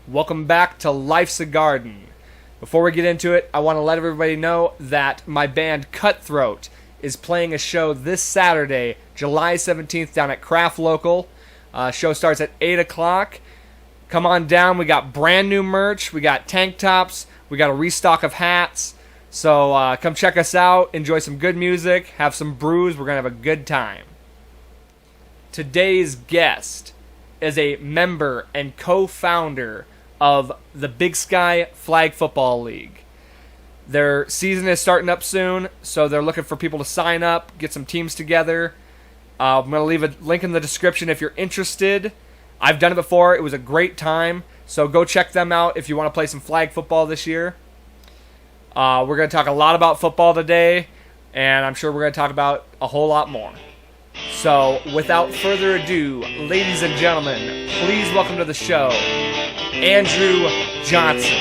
Welcome back to Life's a Garden. Before we get into it, I want to let everybody know that my band Cutthroat is playing a show this Saturday, July 17th, down at Craft Local. Show starts at 8 o'clock. Come on down. We got brand new merch. We got tank tops. We got a restock of hats. So come check us out. Enjoy some good music. Have some brews. We're going to have a good time. Today's guest is a member and co-founder of the Big Sky Flag Football League. Their season is starting up soon, so they're looking for people to sign up, get some teams together. I'm going to leave a link in the description if you're interested. I've done it before. It was a great time, so go check them out if you want to play some flag football this year. We're going to talk a lot about football today, and I'm sure we're going to talk about a whole lot more. So, without further ado, ladies and gentlemen, please welcome to the show, Andrew Johnson.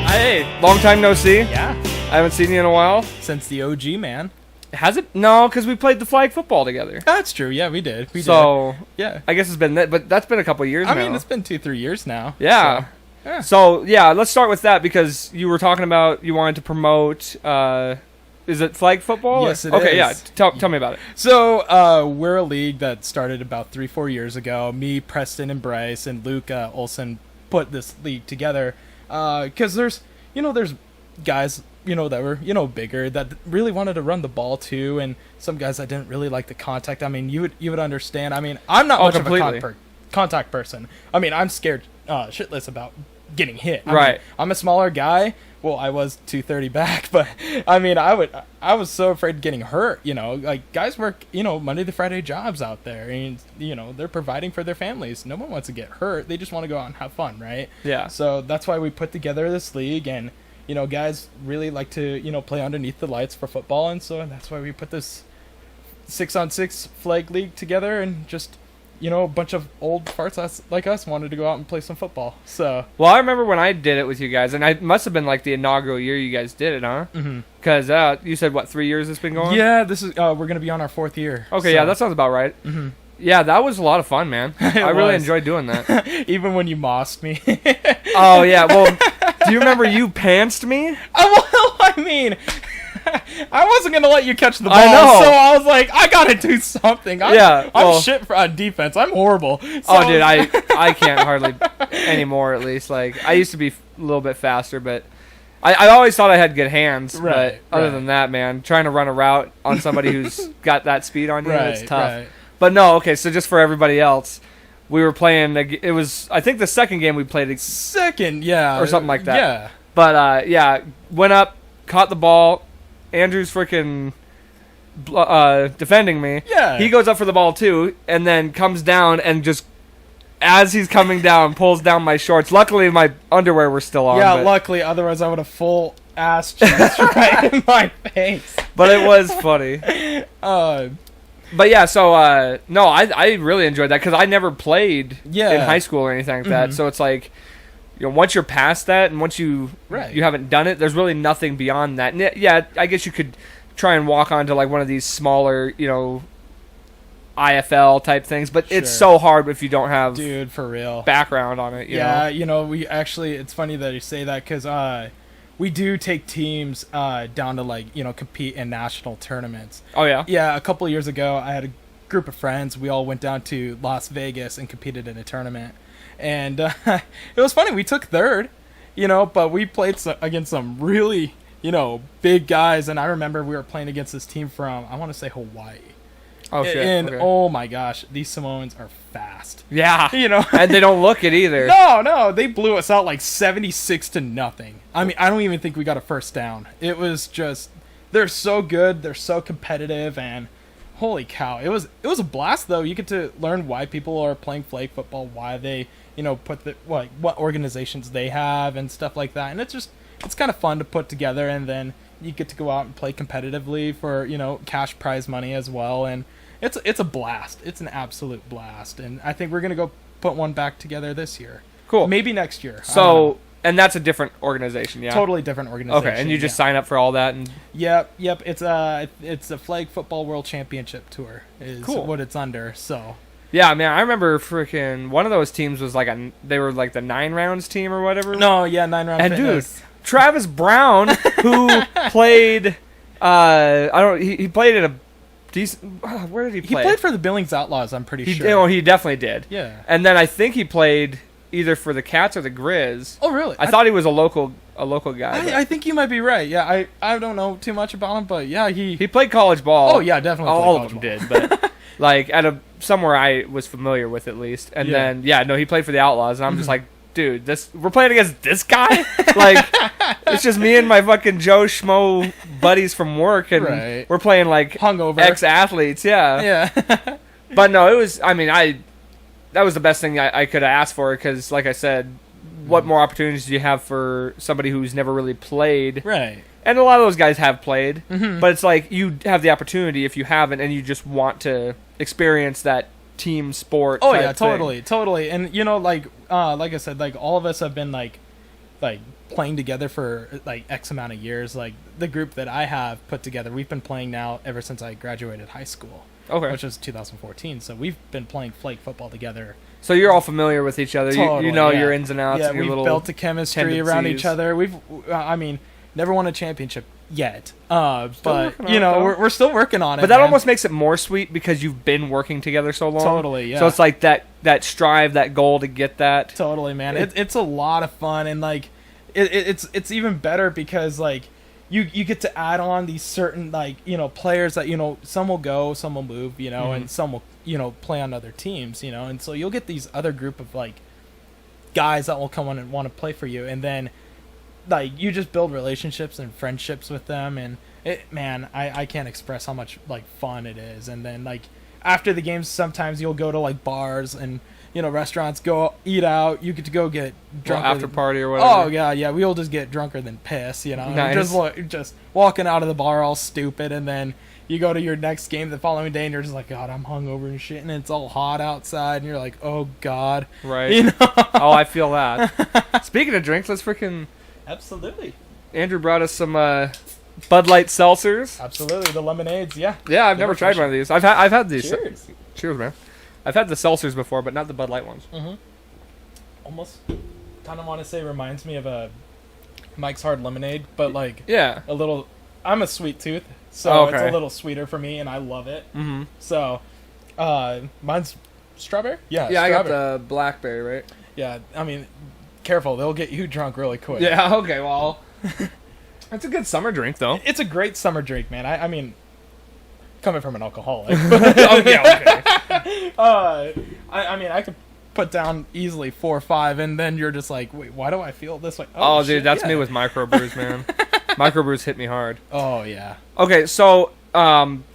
Hey, long time no see. Yeah. I haven't seen you in a while. Since the OG, man. Has it? No, because we played the flag football together. That's true. Yeah, we did. Yeah. I guess it's been that, but that's been a couple of years now. I mean, it's been 2-3 years now. Yeah. So, let's start with that because you were talking about you wanted to promote, is it flag football? Yes, it is. Okay, yeah. Tell me about it. So, we're a league that started about 3-4 years ago. Me, Preston, and Bryce, and Luke Olson put this league together. Because there's guys, that were, bigger, that really wanted to run the ball too, and some guys that didn't really like the contact. I mean, you would understand. I mean, I'm not much completely. of a contact person. I mean, I'm scared shitless about getting hit. Right. mean, I'm a smaller guy. Well, I was 230 back, but I mean, I was so afraid of getting hurt, like guys work, Monday to Friday jobs out there, and, they're providing for their families. No one wants to get hurt. They just want to go out and have fun, right? Yeah. So that's why we put together this league, and, guys really like to, play underneath the lights for football, and so that's why we put this 6-on-6 flag league together, and just, a bunch of old farts like us wanted to go out and play some football. So, well, I remember when I did it with you guys, and it must have been like the inaugural year you guys did it, huh? Mm-hmm. Because you said, 3 years it's been going? Yeah, this is we're going to be on our 4th year. Okay, so. Yeah, that sounds about right. Mm-hmm. Yeah, that was a lot of fun, man. I really enjoyed doing that. Even when you mossed me. Oh, yeah, well, do you remember you pantsed me? Oh, well, I mean, I wasn't going to let you catch the ball. I know. So I was like, I got to do something. I'm shit for defense. I'm horrible. So, oh, dude, I can't hardly anymore, at least. Like, I used to be a little bit faster, but I always thought I had good hands. Right, but other than that, man, trying to run a route on somebody who's got that speed on you, it's tough. Right. But no, okay, so just for everybody else, we were playing, it was, I think the second game we played. Second, yeah. Or something like that. Yeah. But, went up, caught the ball. Andrew's freaking defending me. Yeah. He goes up for the ball, too, and then comes down and just, as he's coming down, pulls down my shorts. Luckily, my underwear were still on. Yeah, luckily. Otherwise, I would have full ass cheeks right in my face. But it was funny. But yeah, so, no, I really enjoyed that because I never played in high school or anything like that. So it's like, once you're past that and once you haven't done it, there's really nothing beyond that. And yeah, I guess you could try and walk onto like one of these smaller, IFL type things, but it's so hard if you don't have for real background on it. You know? We actually, it's funny that you say that because we do take teams down to compete in national tournaments. Oh yeah? Yeah, a couple of years ago, I had a group of friends. We all went down to Las Vegas and competed in a tournament. And it was funny. We took third, but we played against some really, big guys. And I remember we were playing against this team from, I want to say, Hawaii. Oh, shit. And, okay. Oh, my gosh, these Samoans are fast. Yeah. And they don't look it either. No, they blew us out like 76-0. I mean, I don't even think we got a first down. It was just, they're so good. They're so competitive, and holy cow. It was a blast, though. You get to learn why people are playing flag football, why they, put what organizations they have and stuff like that. And it's kind of fun to put together, and then you get to go out and play competitively for, cash prize money as well. And it's a blast. It's an absolute blast. And I think we're going to go put one back together this year. Cool. Maybe next year. So And that's a different organization, yeah? Totally different organization. Okay, and you just sign up for all that? And Yep. It's a Flag Football World Championship Tour is Cool. what it's under. So Yeah, man, I remember freaking one of those teams was like they were like the 9 rounds team or whatever. no, yeah, 9-round And fitness. dude, Travis Brown, who played, he played in a decent. Where did he He play? played for the Billings Outlaws. I'm pretty He, sure. oh, he definitely did. Yeah. And then I think he played either for the Cats or the Grizz. Oh, really? I thought he was a local guy. but I think you might be right. Yeah, I don't know too much about him, but yeah, he played college ball. Oh yeah, definitely. all played of them college did, but like somewhere I was familiar with at least. And Yeah. then he played for the Outlaws, and I'm just like, dude, we're playing against this guy. Like, it's just me and my fucking Joe Schmo buddies from work, and Right. we're playing like Hungover. ex-athletes. Yeah. Yeah. But no, it was. I mean, that was the best thing I could have asked for, because, like I said, what more opportunities do you have for somebody who's never really played? Right. And a lot of those guys have played, Mhm. but it's like you have the opportunity if you haven't, and you just want to experience that team sport. Oh type yeah, thing. totally. And like I said, like all of us have been like playing together for like X amount of years. Like the group that I have put together, we've been playing now ever since I graduated high school, Okay. which was 2014. So we've been playing flag football together. So you're all familiar with each other. Totally, you know yeah. your ins and outs. Yeah, and your we've little built a chemistry around each tendencies. other. We've, I mean, never won a championship yet. But working on you it, know, though. we're still working on it. But that man. almost makes it more sweet because you've been working together so long. Totally, yeah. So it's like that strive, that goal to get that. Totally, man. It's a lot of fun, and like it's even better because like you get to add on these certain like players that some will go, some will move, and some will play on other teams, and so you'll get these other group of like guys that will come on and want to play for you, and then like you just build relationships and friendships with them, and I can't express how much like fun it is. And then like after the games, sometimes you'll go to like bars and restaurants, go eat out. You get to go get drunk After party or whatever. Oh yeah, we'll just get drunker than piss, and Nice. just walking out of the bar all stupid, and then you go to your next game the following day, and you're just like, God, I'm hungover and shit, and it's all hot outside, and you're like, oh God, Right. Oh, I feel that. Speaking of drinks, let's freaking. Absolutely, Andrew brought us some Bud Light seltzers. absolutely, the lemonades, yeah. Yeah, I've never tried one of these. I've had these. Cheers. Cheers, man. I've had the seltzers before, but not the Bud Light ones. Mm-hmm. Almost kind of want to say reminds me of a Mike's Hard Lemonade, but like Yeah. a little. I'm a sweet tooth, so it's Okay. a little sweeter for me, and I love it. Mm-hmm. So, mine's strawberry. Yeah, Yeah, I got strawberry. the blackberry, right? Yeah, I mean, careful, they'll get you drunk really quick. Yeah. Okay. Well, that's a good summer drink, though. It's a great summer drink, man. I mean, coming from an alcoholic. Oh yeah. Okay. I mean, I could put down easily 4 or 5, and then you're just like, wait, why do I feel this way? Oh, shit, dude, that's yeah. me with microbrews, man. Microbrews hit me hard. Oh yeah. Okay, so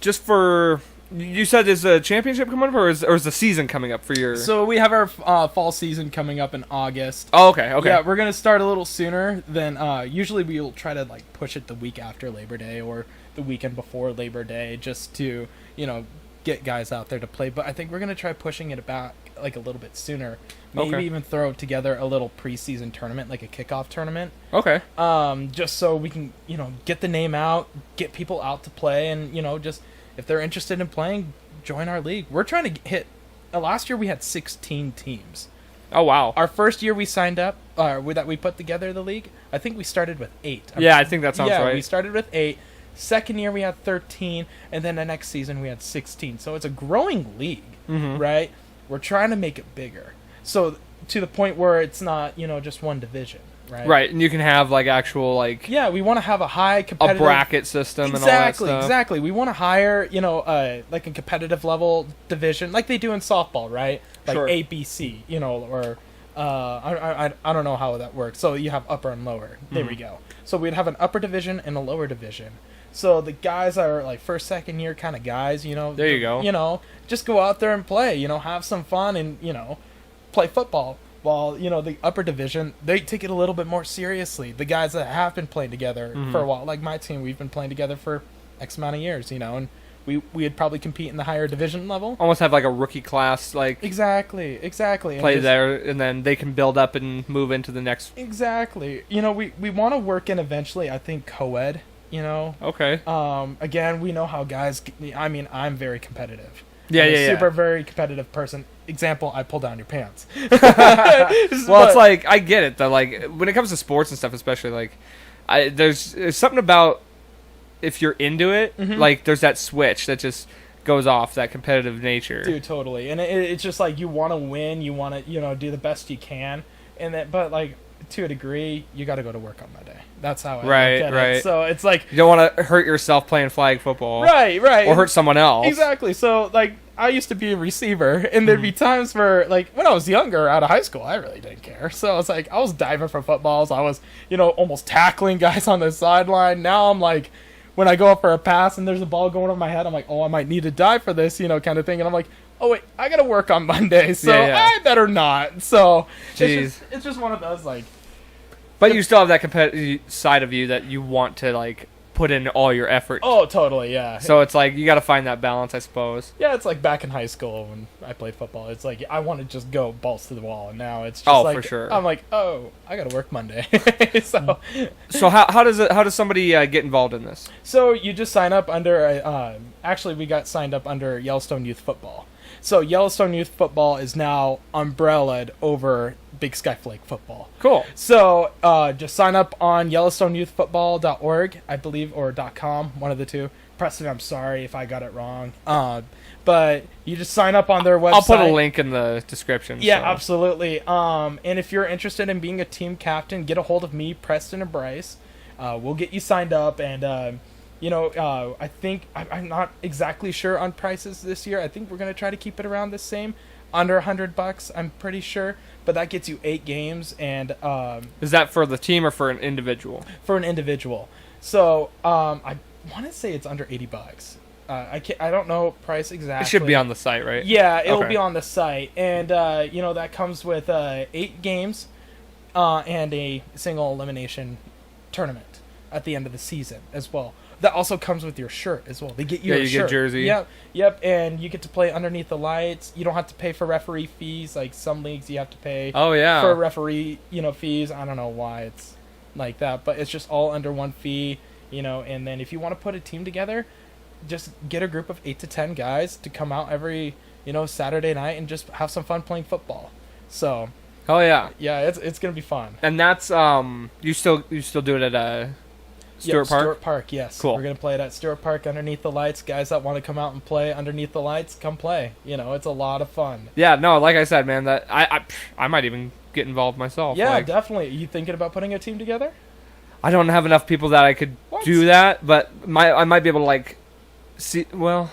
just for you said is the championship coming up, or is the season coming up for your? So we have our fall season coming up in August. Oh, okay. Okay. Yeah, we're gonna start a little sooner than usually. We'll try to like push it the week after Labor Day or the weekend before Labor Day, just to get guys out there to play. But I think we're gonna try pushing it back like a little bit sooner. Maybe Okay. even throw together a little preseason tournament, like a kickoff tournament. Okay. Just so we can get the name out, get people out to play, and just if they're interested in playing, join our league. We're trying to hit. Last year we had 16 teams. Oh wow. Our first year we signed up, that we put together the league, I think we started with 8. Yeah, I think that sounds yeah, right. we started with 8. Second year we had 13, and then the next season we had 16. So it's a growing league, Mhm. right? We're trying to make it bigger, so to the point where it's not just one division, right? Right, and you can have like actual like Yeah, we want to have a high a competitive bracket system and all Exactly, that stuff. exactly. We want to hire, like a competitive level division, like they do in softball, right? Like Sure. ABC, or I don't know how that works. So you have upper and lower. There we go. So we'd have an upper division and a lower division. So the guys are like first, second year kind of guys, There you go. Just go out there and play, have some fun and play football. While the upper division, they take it a little bit more seriously. The guys that have been playing together for a while, like my team, we've been playing together for X amount of years, and we'd probably compete in the higher division level. Almost have like a rookie class like Exactly. And play just- there, and then they can build up and move into the next. Exactly. We want to work in eventually, I think, co-ed you know. Okay. Again, we know how guys. I mean, I'm very competitive. Yeah, I'm yeah, a yeah. super very competitive person. Example: I pull down your pants. Well, it's like I get it though. Like when it comes to sports and stuff, especially like, there's something about if you're into it, like there's that switch that just goes off, that competitive nature. Dude, totally. And it's just like you want to win, you want to, do the best you can, and that. But like to a degree, you got to go to work on Monday. That's how I look at it. So it's like you don't want to hurt yourself playing flag football, right, or hurt someone else. Exactly. So like I used to be a receiver, and there'd be times where like when I was younger, out of high school, I really didn't care. So it's like I was diving for footballs. I was almost tackling guys on the sideline. Now I'm like, when I go up for a pass and there's a ball going over my head, I'm like, oh, I might need to dive for this, kind of thing. And I'm like, oh wait, I gotta work on Monday, so I better not. So it's just one of those like. But you still have that competitive side of you that you want to like put in all your effort. Oh, totally, yeah. So it's like you got to find that balance, I suppose. Yeah, it's like back in high school when I played football. It's like I want to just go balls to the wall, and now it's just like for sure. I'm like, oh, I got to work Monday. So how does somebody get involved in this? So you just sign up under. Actually, we got signed up under Yellowstone Youth Football. So Yellowstone Youth Football is now umbrellaed over Big Sky Flake Football. Cool. So just sign up on YellowstoneYouthFootball.org, I believe, or .com, one of the two. Preston, I'm sorry if I got it wrong. But you just sign up on their website. I'll put a link in the description. Yeah, absolutely. And if you're interested in being a team captain, get a hold of me, Preston, or Bryce. We'll get you signed up, and I think I'm not exactly sure on prices this year. I think we're gonna try to keep it around the same, under $100. I'm pretty sure, but that gets you 8 games, and is that for the team or for an individual? For an individual. So I want to say it's under $80. I don't know price exactly. It should be on the site, right? Yeah, it'll be on the site, and that comes with 8 games, and a single elimination tournament at the end of the season as well. That also comes with your shirt as well. They get you a shirt. Get jersey. Yep, and you get to play underneath the lights. You don't have to pay for referee fees. Like some leagues, you have to pay. Oh yeah. For referee, fees. I don't know why it's like that, but it's just all under one fee. And then if you want to put a team together, just get a group of 8 to 10 guys to come out every Saturday night and just have some fun playing football. So. Oh yeah. Yeah, it's gonna be fun. And that's you still do it at Stewart Park? Stewart Park, yes. Cool. We're going to play it at Stewart Park underneath the lights. Guys that want to come out and play underneath the lights, come play. It's a lot of fun. Yeah, no, like I said, man, that I might even get involved myself. Yeah, definitely. Are you thinking about putting a team together? I don't have enough people that I could do that, but I might be able to see. Well,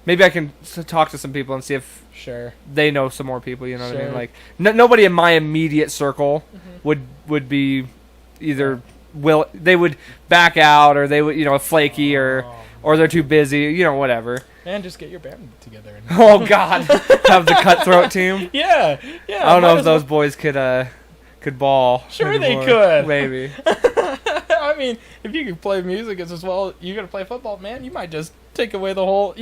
maybe I can talk to some people and see if they know some more people. You know what I mean? Like nobody in my immediate circle would be either. They would back out, or they would flaky, or they're too busy, whatever. And just get your band together. Oh God, have the cutthroat team. Yeah. I don't know if those boys could ball. Sure, anymore. they could. Maybe. I mean, if you can play music as well, you're gonna play football, man. You might just take away the whole,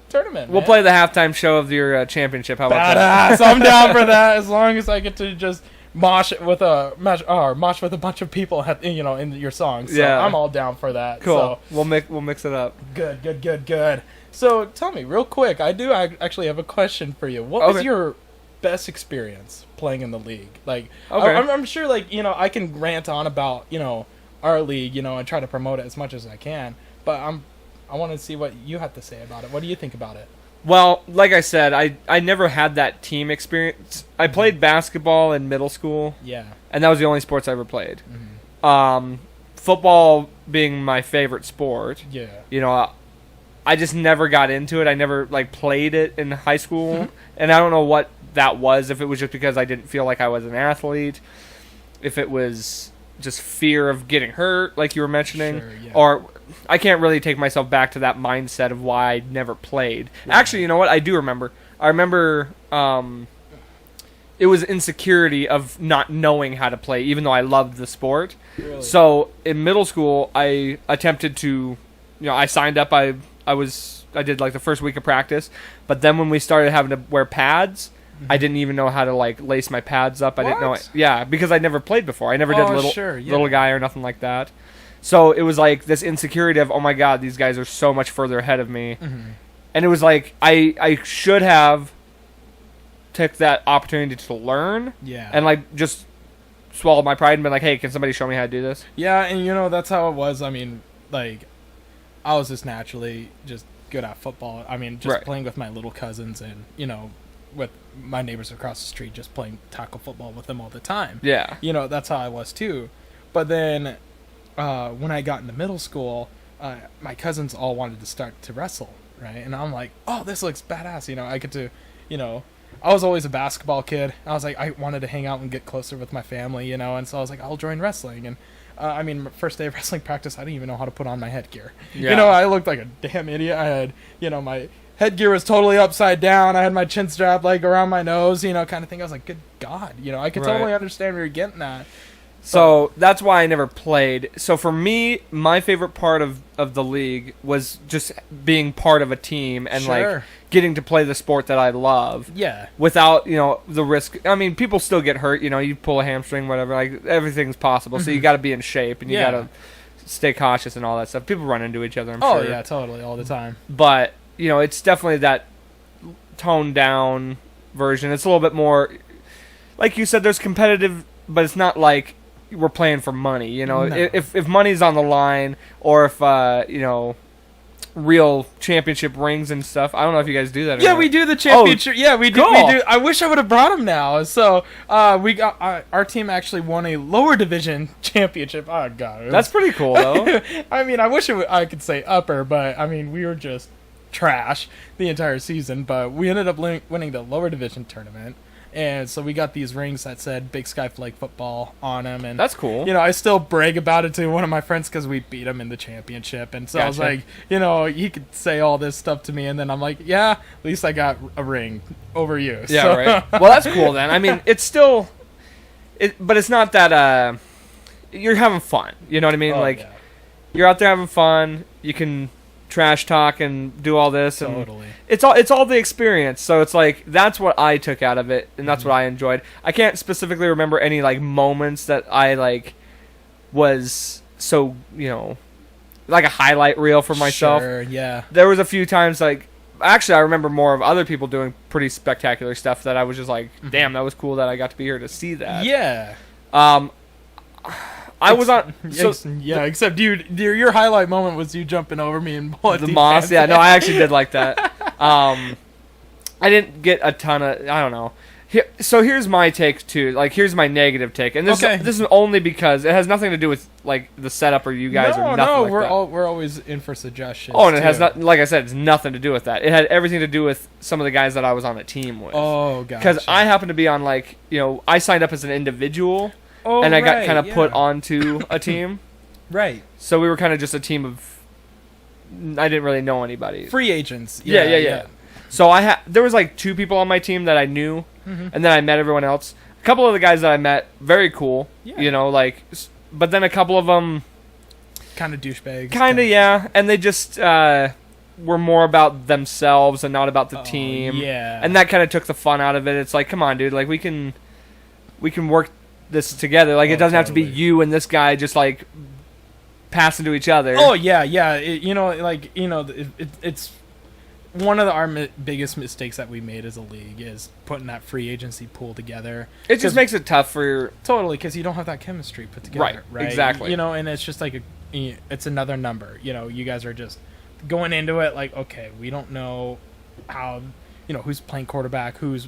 tournament. We'll play the halftime show of your championship. How about that? I'm down for that. As long as I get to just. Mosh with a bunch of people, in your songs. So I'm all down for that. Cool. So. We'll mix it up. Good. So tell me real quick. I actually have a question for you. What was your best experience playing in the league? Like, I'm sure, I can rant on about our league, and try to promote it as much as I can. But I want to see what you have to say about it. What do you think about it? Well, like I said, I never had that team experience. I played basketball in middle school. Yeah. And that was the only sports I ever played. Mm-hmm. Football being my favorite sport. Yeah. I just never got into it. I never played it in high school. And I don't know what that was, if it was just because I didn't feel like I was an athlete, if it was just fear of getting hurt, like you were mentioning, or I can't really take myself back to that mindset of why I never played. Yeah. Actually, you know what? I do remember. I remember it was insecurity of not knowing how to play, even though I loved the sport. Really? So in middle school, I attempted to, I signed up. I did the first week of practice, but then when we started having to wear pads, I didn't even know how to lace my pads up. I didn't know it. Yeah, because I never played before. I never did little guy or nothing like that. So it was like this insecurity of, oh my God, these guys are so much further ahead of me. And it was like, I should have took that opportunity to learn. Yeah. And like just swallowed my pride and been like, hey, can somebody show me how to do this? Yeah, and that's how it was. I mean, like, I was just naturally just good at football. I mean, just Right. playing with my little cousins and, with my neighbors across the street, just playing tackle football with them all the time. Yeah. That's how I was too. But then when I got into middle school, my cousins all wanted to start to wrestle, right? And I'm like, oh, this looks badass. I get to, I was always a basketball kid. I was like, I wanted to hang out and get closer with my family, and so I was like, I'll join wrestling. And I mean, my first day of wrestling practice, I didn't even know how to put on my headgear. Yeah. I looked like a damn idiot. I had, my headgear was totally upside down. I had my chin strap like around my nose, kind of thing. I was like, good God, I could Right. totally understand where you're getting at. So that's why I never played. So for me, my favorite part of the league was just being part of a team and like Sure. getting to play the sport that I love. Yeah. Without, the risk. I mean, people still get hurt, you pull a hamstring, whatever, like everything's possible. So you got to be in shape and you Yeah. got to stay cautious and all that stuff. People run into each other, I'm Oh, sure. yeah, totally, all the time. But, it's definitely that toned down version. It's a little bit more, like you said, there's competitive, but it's not like we're playing for money. No. If money's on the line, or if real championship rings and stuff. I don't know if you guys do that. Or Yeah, not. we do the championship. Yeah, we do. cool. We do. I wish I would have brought him now. So we got our team actually won a lower division championship. Oh God, That's pretty cool though. I mean, I wish I could say upper, but I mean, we were just trash the entire season. But we ended up winning the lower division tournament. And so we got these rings that said Big Sky Flag Football on them. And That's cool. I still brag about it to one of my friends because we beat him in the championship. And so I was Gotcha. like, he could say all this stuff to me. And then I'm like, yeah, at least I got a ring over you. Yeah, So- right. Well, that's cool then. I mean, it's still, but it's not that you're having fun. You know what I mean? Oh, like yeah, you're out there having fun. You can trash talk and do all this, and totally. it's all the experience. So it's like that's what I took out of it, and that's what I enjoyed. I can't specifically remember any like moments that I like was so like a highlight reel for myself. Sure, yeah. There was a few times like actually I remember more of other people doing pretty spectacular stuff that I was just like, damn, that was cool that I got to be here to see that. Yeah. I was on Except your highlight moment was you jumping over me and pulling the moss. Yeah, no, I actually did like that. I didn't get a ton of. I don't know. So here's my take too. Like here's my negative take, and Okay. this is only because it has nothing to do with like the setup or you guys or nothing like we're that. we're always in for suggestions. Oh, and it too. has not. Like I said, it's nothing to do with that. It had everything to do with some of the guys that I was on a team with. Oh, gotcha. Because I happen to be on like I signed up as an individual. Oh, and I got right, kind of yeah. put onto a team. Right. So we were kind of just a team of. I didn't really know anybody. Free agents. Yeah. So there was like 2 people on my team that I knew, and then I met everyone else. A couple of the guys that I met, very cool. Yeah. But then a couple of them, Kind of douchebags. kind of yeah, and they just were more about themselves and not about the Oh, team. yeah. And that kind of took the fun out of it. It's like, come on, dude, like we can work this together. Like Oh, it doesn't have to be totally. you and this guy just like passing to each other. Oh yeah. It's one of our biggest mistakes that we made as a league is putting that free agency pool together. It just makes it tough for Totally, because you don't have that chemistry put together. Right, exactly. And it's just like it's another number. You guys are just going into it like, okay, we don't know how, who's playing quarterback, who's,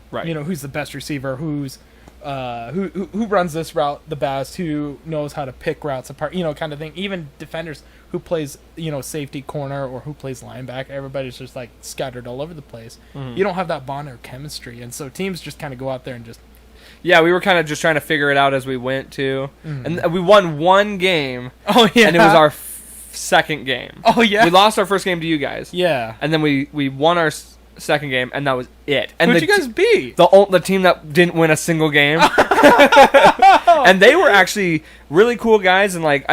right. who's the best receiver, who's who runs this route the best, who knows how to pick routes apart, kind of thing. Even defenders who plays, safety, corner, or who plays linebacker, everybody's just like scattered all over the place. Mhm. You don't have that bond or chemistry, and so teams just kind of go out there and just Yeah, we were kind of just trying to figure it out as we went too, and we won one game, oh yeah, and it was our second game. oh yeah, We lost our first game to you guys, yeah. and then we won our second game, and that was it. And Who'd you guys beat? the team that didn't win a single game, and they were actually really cool guys, and like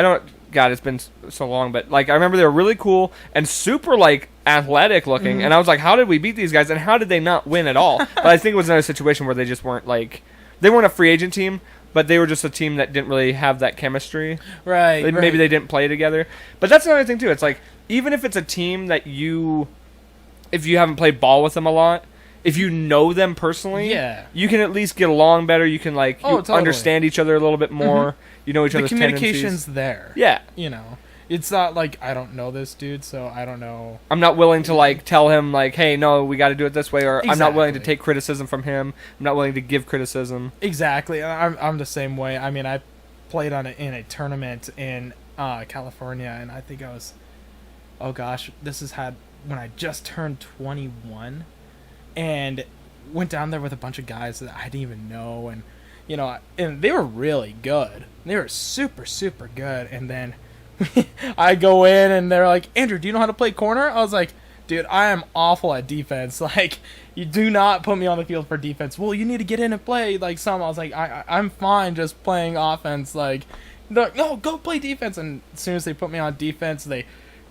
God, it's been so long, but like I remember they were really cool and super like athletic looking, and I was like, how did we beat these guys, and how did they not win at all? But I think it was another situation where they just weren't like. They weren't a free agent team, but they were just a team that didn't really have that chemistry. Right. Maybe they didn't play together. But that's another thing too. It's like even if it's a team that if you haven't played ball with them a lot, if you know them personally, Yeah. you can at least get along better. You can Totally. understand each other a little bit more. You know each The other's communication's tendencies. there. Yeah. You know, it's not like I don't know this dude, so I don't know. I'm not willing to tell him hey, no, we got to do it this way, or I'm not willing to Exactly. take criticism from him. I'm not willing to give criticism. Exactly. I'm the same way. I mean, I played in a tournament in California, and I think I was, oh gosh, this has had when I just turned 21, and went down there with a bunch of guys that I didn't even know, and and they were really good. They were super, super good. And then I go in and they're like, Andrew, do you know how to play corner? I was like, dude, I am awful at defense. Like, you do not put me on the field for defense. Well, you need to get in and play some. I was like, I'm fine just playing offense. Like, they're like, no, go play defense. And as soon as they put me on defense,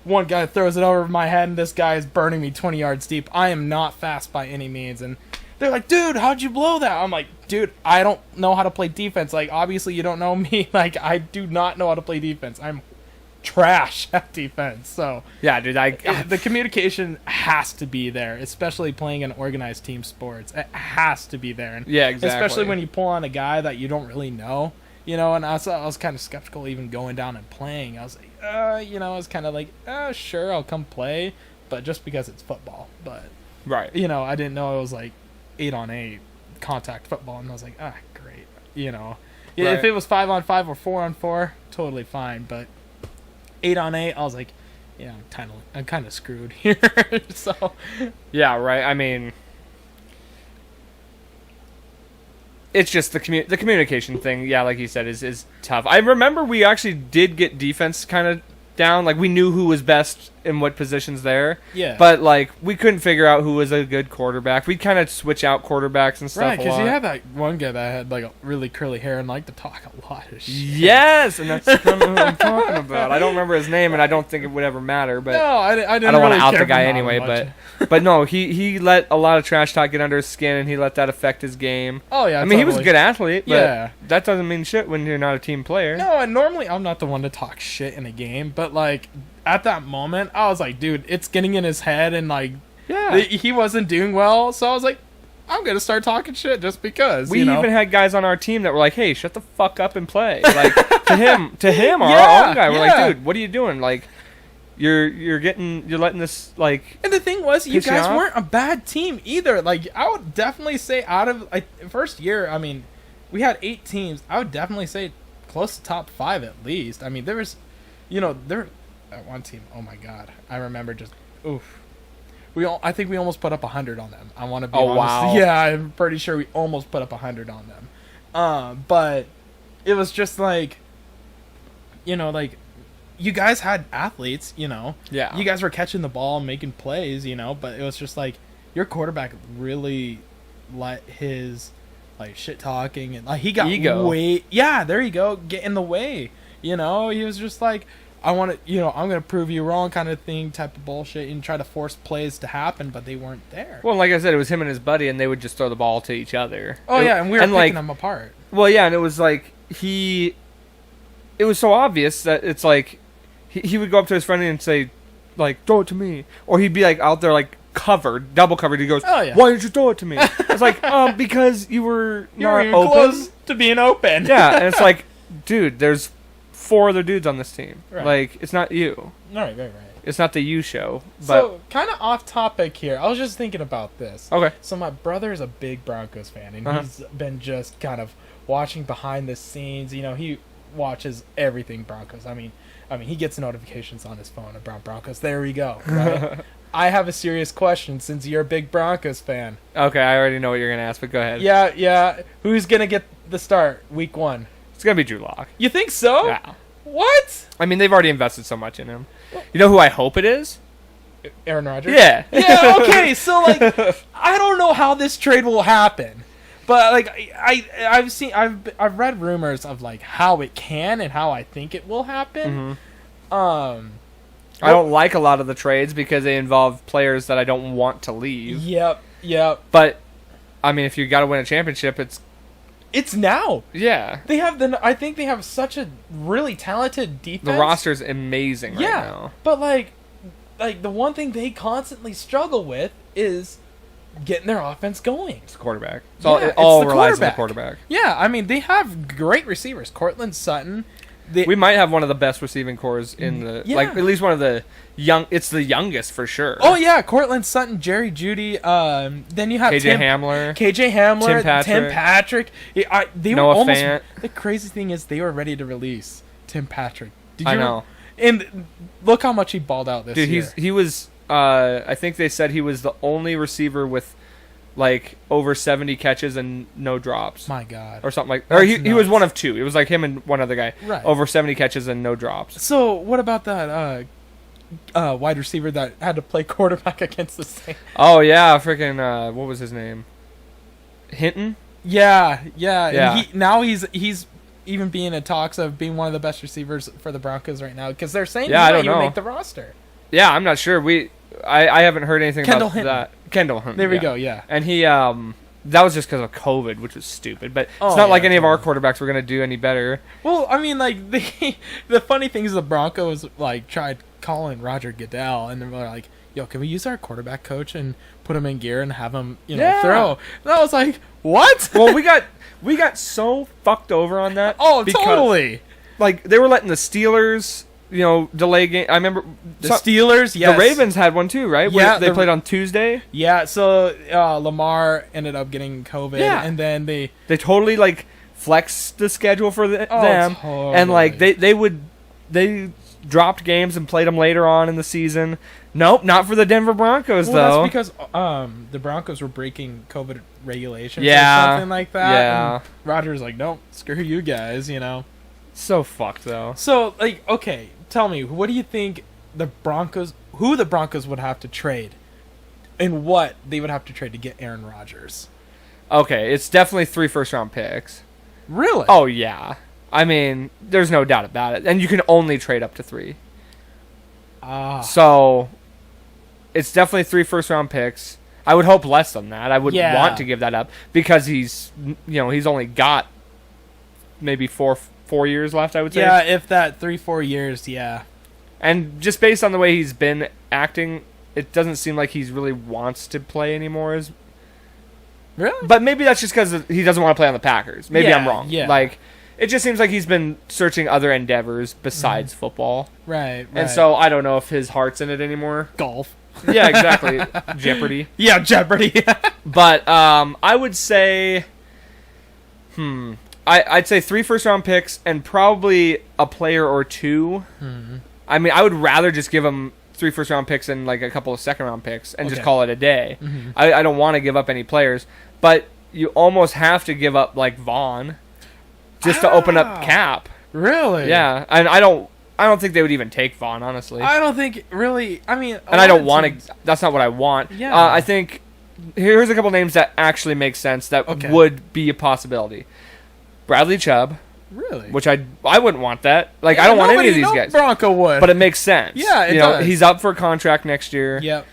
one guy throws it over my head, and this guy is burning me 20 yards deep. I am not fast by any means. And they're like, dude, how'd you blow that? I'm like, dude, I don't know how to play defense. Like, obviously you don't know me. Like, I do not know how to play defense. I'm trash at defense. So Yeah, dude. the communication has to be there, especially playing in organized team sports. It has to be there. And Yeah, exactly. especially when you pull on a guy that you don't really know. And I was kind of skeptical even going down and playing. I was like, I was kind of like, sure, I'll come play, but just because it's football. But right. I didn't know it was like 8-on-8 contact football, and I was like, great. Right. If it was 5-on-5 or 4-on-4, totally fine. But 8-on-8, I was like, yeah, I'm kind of screwed here. So Yeah, right. I mean, it's just the communication thing. Yeah, like you said, is tough. I remember we actually did get defense kind of down. Like, we knew who was best in what positions there. yeah, But we couldn't figure out who was a good quarterback. We'd kind of switch out quarterbacks and stuff. right, because because you had that one guy that had like a really curly hair and liked to talk a lot of shit. Yes, and that's kind of what I'm talking about. I don't remember his name, and I don't think it would ever matter. But No, I didn't. I don't want really to out care the for guy him anyway. much. But no, he let a lot of trash talk get under his skin, and he let that affect his game. Oh yeah, I mean, he was a totally. good athlete, but Yeah. that doesn't mean shit when you're not a team player. No, and normally I'm not the one to talk shit in a game, but like at that moment, I was like, dude, it's getting in his head, and like Yeah. he wasn't doing well, so I was like, I'm gonna start talking shit just because. We even had guys on our team that were like, "Hey, shut the fuck up and play." Like to him, our Yeah, own guy. We're yeah. like, "Dude, what are you doing? Like, you're letting this like." And the thing was, you Piss you guys off? weren't a bad team either. Like, I would definitely say out of first year, I mean, we had 8 teams. I would definitely say close to top 5 at least. I mean, there was, there at one team. Oh my god, I remember just oof. I think we almost put up 100 on them. I want to be Oh, honest. wow. Yeah, I'm pretty sure we almost put up 100 on them. But it was just like, like you guys had athletes, Yeah. you guys were catching the ball and making plays, but it was just like your quarterback really let his shit talking and he got Ego. there you go, get in the way. He was just like, I want to, I'm going to prove you wrong kind of thing, type of bullshit, and try to force plays to happen, but they weren't there. Well, like I said, it was him and his buddy, and they would just throw the ball to each other. Oh, yeah, and we were picking like, them apart. Well, yeah, and it was like it was so obvious that it's like he would go up to his friend and say, like, throw it to me. Or he'd be like out there like covered, double covered. He goes, Oh, yeah. why didn't you throw it to me? It's like, because you were You not were even open. close to being open. Yeah, and it's like, dude, there's 4 other dudes on this team. Right. Like, it's not you. Right. It's not the you show. But So, kind of off topic here. I was just thinking about this. okay. So my brother is a big Broncos fan, and Uh-huh. he's been just kind of watching behind the scenes. He watches everything Broncos. I mean, he gets notifications on his phone about Broncos. There we go. Right? I have a serious question since you're a big Broncos fan. Okay, I already know what you're gonna ask, but go ahead. Yeah. Who's gonna get the start week 1? It's gonna be Drew Lock. You think so? Yeah. What? I mean, they've already invested so much in him. You know who I hope it is? Aaron Rodgers? Yeah. Yeah, okay, so I don't know how this trade will happen. But I've read rumors of how it can and how I think it will happen. Mhm. I don't like a lot of the trades because they involve players that I don't want to leave. Yep. But I mean, if you got to win a championship, it's It's now. Yeah. They have I think they have such a really talented defense. The roster's amazing right now. But like the one thing they constantly struggle with is getting their offense going. It's the quarterback. Yeah, It all it's the relies on the quarterback. quarterback. Yeah, I mean they have great receivers. Cortland Sutton. We might have one of the best receiving cores in the Yeah. like at least one of the young. It's the youngest for sure. Oh yeah, Cortland Sutton, Jerry Judy. Then you have KJ Hamler. KJ Hamler, Tim Patrick. They Noah were almost. Fant. The crazy thing is they were ready to release Tim Patrick. Did I know. And look how much he balled out this Dude, year. he was. I think they said he was the only receiver with like over 70 catches and no drops. My God. Or something like. Or he was nuts. one of two. It was like him and one other guy. Right. Over 70 catches and no drops. So what about that wide receiver that had to play quarterback against the Saints? Oh yeah, freaking. What was his name? Hinton. Yeah. Yeah. And he's even being in talks of being one of the best receivers for the Broncos right now because they're saying Yeah, he I might don't even know. make the roster. Yeah, I'm not sure. I haven't heard anything Kendall about Hinton. that. Kendall Hinton. There we yeah. go. Yeah. And he that was just because of COVID, which was stupid. But Oh, it's not yeah, like any of our totally. quarterbacks were gonna do any better. Well, I mean, like the funny thing is the Broncos like tried calling Roger Goodell, and they were like, "Yo, can we use our quarterback coach and put him in gear and have him, Yeah. throw?" And I was like, "What?" Well, we got so fucked over on that. Oh, because, totally. Like they were letting the Steelers, delay game. I remember The Steelers, yes. The Ravens had one too, right? Yeah, Where they played on Tuesday. Yeah, so Lamar ended up getting COVID, Yeah. and then they They totally like flexed the schedule for them, and like totally. they dropped games and played them later on in the season. Nope, not for the Denver Broncos well, though. that's because the Broncos were breaking COVID regulations Yeah, or something like that. yeah. And Roger's like, "Nope, screw you guys," So fucked though. So, like, okay, tell me, what do you think who the Broncos would have to trade, and what they would have to trade to get Aaron Rodgers? Okay, it's definitely 3 first-round picks. Really? Oh yeah, I mean, there's no doubt about it, and you can only trade up to 3. So, it's definitely 3 first-round picks. I would hope less than that. I wouldn't Yeah. want to give that up because he's only got maybe 4 years left. I would say. yeah, if that 3-4 years, yeah. And just based on the way he's been acting, it doesn't seem like he really wants to play anymore. Really? But maybe that's just because he doesn't want to play on the Packers. Maybe I'm Yeah, wrong. yeah. Like, it just seems like he's been searching other endeavors besides football. Right. And so I don't know if his heart's in it anymore. golf. Yeah, exactly. Jeopardy. Yeah, Jeopardy. But I would say, I'd say 3 first-round picks and probably a player or 2. I mean, I would rather just give him 3 first-round picks and like a couple of second-round picks and just Okay. call it a day. I don't want to give up any players, but you almost have to give up like Vaughn just to open up cap. Really? Yeah, and I don't think they would even take Vaughn, honestly. I don't think really. I mean, And I don't want to. That's not what I want. Yeah. I think here's a couple names that actually make sense that Okay. would be a possibility. Bradley Chubb, Really? which I wouldn't want that. Like I don't want any of these no guys. Bronco would. But it makes sense. Yeah, it you know, does. he's up for a contract next year. Yep.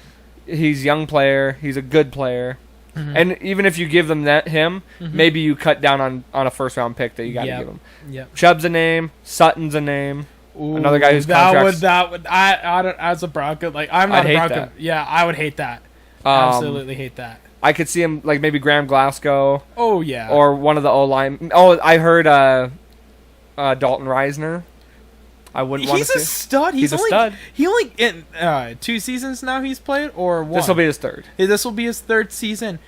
He's a young player. He's a good player. Mm-hmm. And even if you give them him, maybe you cut down on a first round pick that you got to Yep. give him. Yep. Chubb's a name. Sutton's a name. Ooh, Another guy whose that contract's- would I don't as a Bronco like I'm not I'd a hate Bronco. that. Yeah, I would hate that. Um, Absolutely hate that. I could see him like maybe Graham Glasgow Oh yeah. or one of the O line. Oh, I heard Dalton Reisner. I wouldn't want he's to a see. stud. He's a only, stud. He only in 2 seasons now he's played or one. This will be his third. This will be his 3rd season.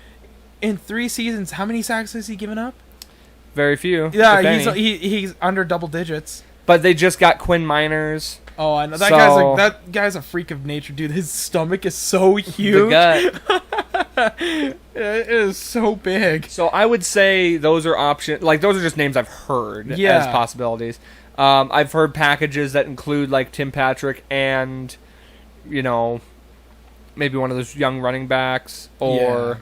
In 3 seasons, how many sacks has he given up? Very few. Yeah, if any. he's under double digits. But they just got Quinn Miners. Oh, I know that So- guy's a freak of nature, dude. His stomach is so huge. The gut. It is so big. So I would say those are options. Like those are just names I've heard as Yeah. possibilities. I've heard packages that include like Tim Patrick and, maybe one of those young running backs or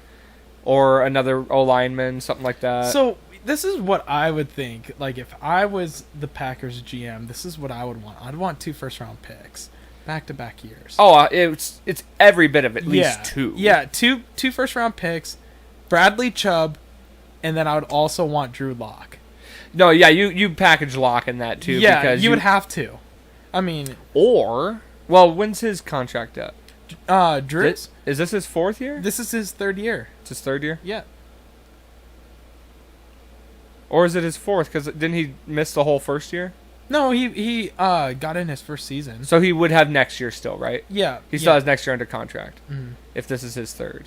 another O lineman, something like that. So this is what I would think. Like if I was the Packers GM, this is what I would want. I'd want 2 first-round picks, back-to-back years. It's every bit of at least 2. Yeah, two first-round picks, Bradley Chubb, and then I would also want Drew Lock. No, yeah, you package Lock in that too. Yeah, because you would have to. I mean, well, when's his contract up? Drew's. Is this his 4th year? This is his 3rd year. It's his 3rd year? Yeah. Or is it his 4th? Because didn't he miss the whole 1st year? No, he got in his first season. So he would have next year still, right? Yeah. He still has next year under contract. Mhm. If this is his 3rd.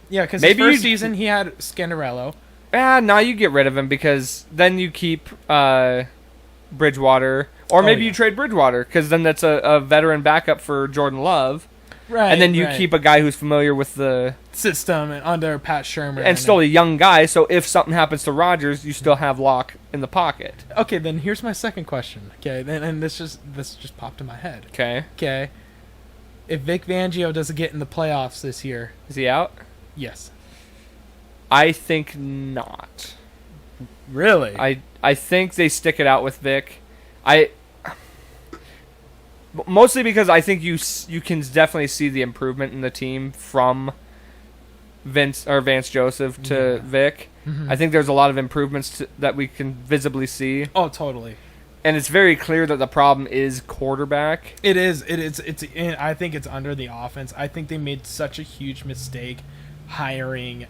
Yeah, because his Maybe first you- season he had Scandarello. Now you get rid of him because then you keep Bridgewater. Or maybe you trade Bridgewater because then that's a veteran backup for Jordan Love. Right. And then you keep a guy who's familiar with the system and under Pat Shermer. and still a young guy, so if something happens to Rodgers, you still have Locke in the pocket. Okay, then here's my second question. Okay, and this just popped in my head. Okay. Okay. If Vic Fangio doesn't get in the playoffs this year, Is he out? yes. I think not. Really? I think they stick it out with Vic. Mostly because I think you can definitely see the improvement in the team from Vance Joseph to Vic. Mhm. I think there's a lot of improvements that we can visibly see, Oh, totally. and it's very clear that the problem is quarterback. It is. I think it's under the offense. I think they made such a huge mistake hiring.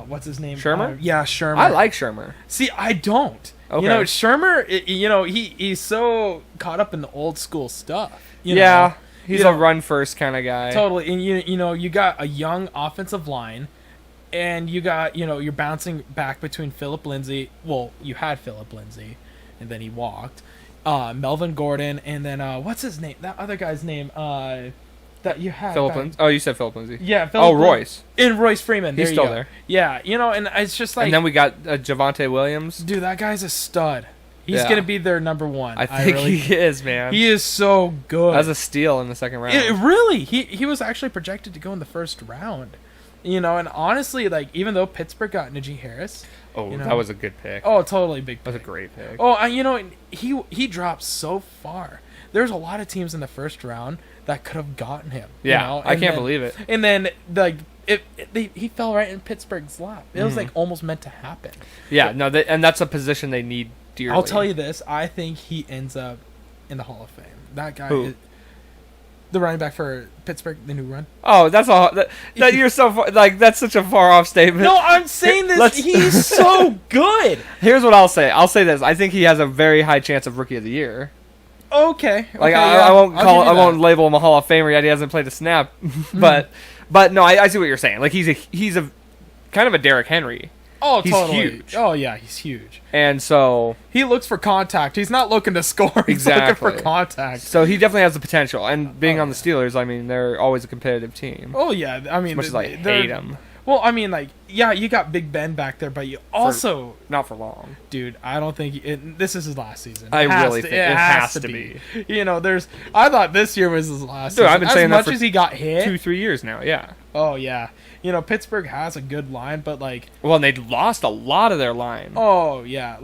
What's his name? Shermer? Yeah, Shermer. I like Shermer. See, I don't. Okay. You know, Shermer. He's so caught up in the old school stuff. You Yeah, know? he's You a know, run first kind of guy. Totally. And you got a young offensive line, and you got you're bouncing back between Philip Lindsay. Well, you had Philip Lindsay, and then he walked. Melvin Gordon, and then what's his name? That other guy's name. That you had. Philip back- Lindsay. Oh, you said Philip Lindsay. Yeah. Phillip Oh, Royce. And Royce Freeman. He's There you still go. there. Yeah. And it's just like, And then we got Javonte Williams. dude, that guy's a stud. He's Yeah. gonna be their number one. I think he is, man. He is so good. As a steal in the second round. Really, he was actually projected to go in the first round. And honestly, like, even though Pittsburgh got Najee Harris, Oh, you know. that was a good pick. oh, totally big That was a pick. great pick. Oh, he dropped so far. There's a lot of teams in the first round that could have gotten him. Yeah, I can't believe it. And then like he fell right in Pittsburgh's lap. It was Mhm. like almost meant to happen. Yeah, no, and that's a position they need dearly. I'll tell you this: I think he ends up in the Hall of Fame. That guy, Who? is the running back for Pittsburgh, the new run. Oh, that's all. That you're so far, like that's such a far off statement. No, I'm saying this. Let's- He's so good. Here's what I'll say. I'll say this. I think he has a very high chance of Rookie of the Year. Okay. Like okay, I won't I'll call. give you I won't that. label him a Hall of Famer yet. He hasn't played a snap. but no, I see what you're saying. Like he's a kind of a Derrick Henry, Oh, he's totally. huge. Oh yeah, he's huge. and so He looks for contact. He's not looking to score. He's Exactly. looking for contact. he definitely has the potential. And being Oh, on the Steelers, I mean, they're always a competitive team. Oh yeah, I mean, As much as I they're- hate him, Well, I mean, like, yeah, you got Big Ben back there, but you also, not for long. dude, I don't think this is his last season. I It has really think it has to be. I thought this year was his last. Dude, season. I've been as saying that much for as he got hit. 2-3 years now. Yeah. Oh yeah, Pittsburgh has a good line, but like, Well, and they lost a lot of their line. oh yeah,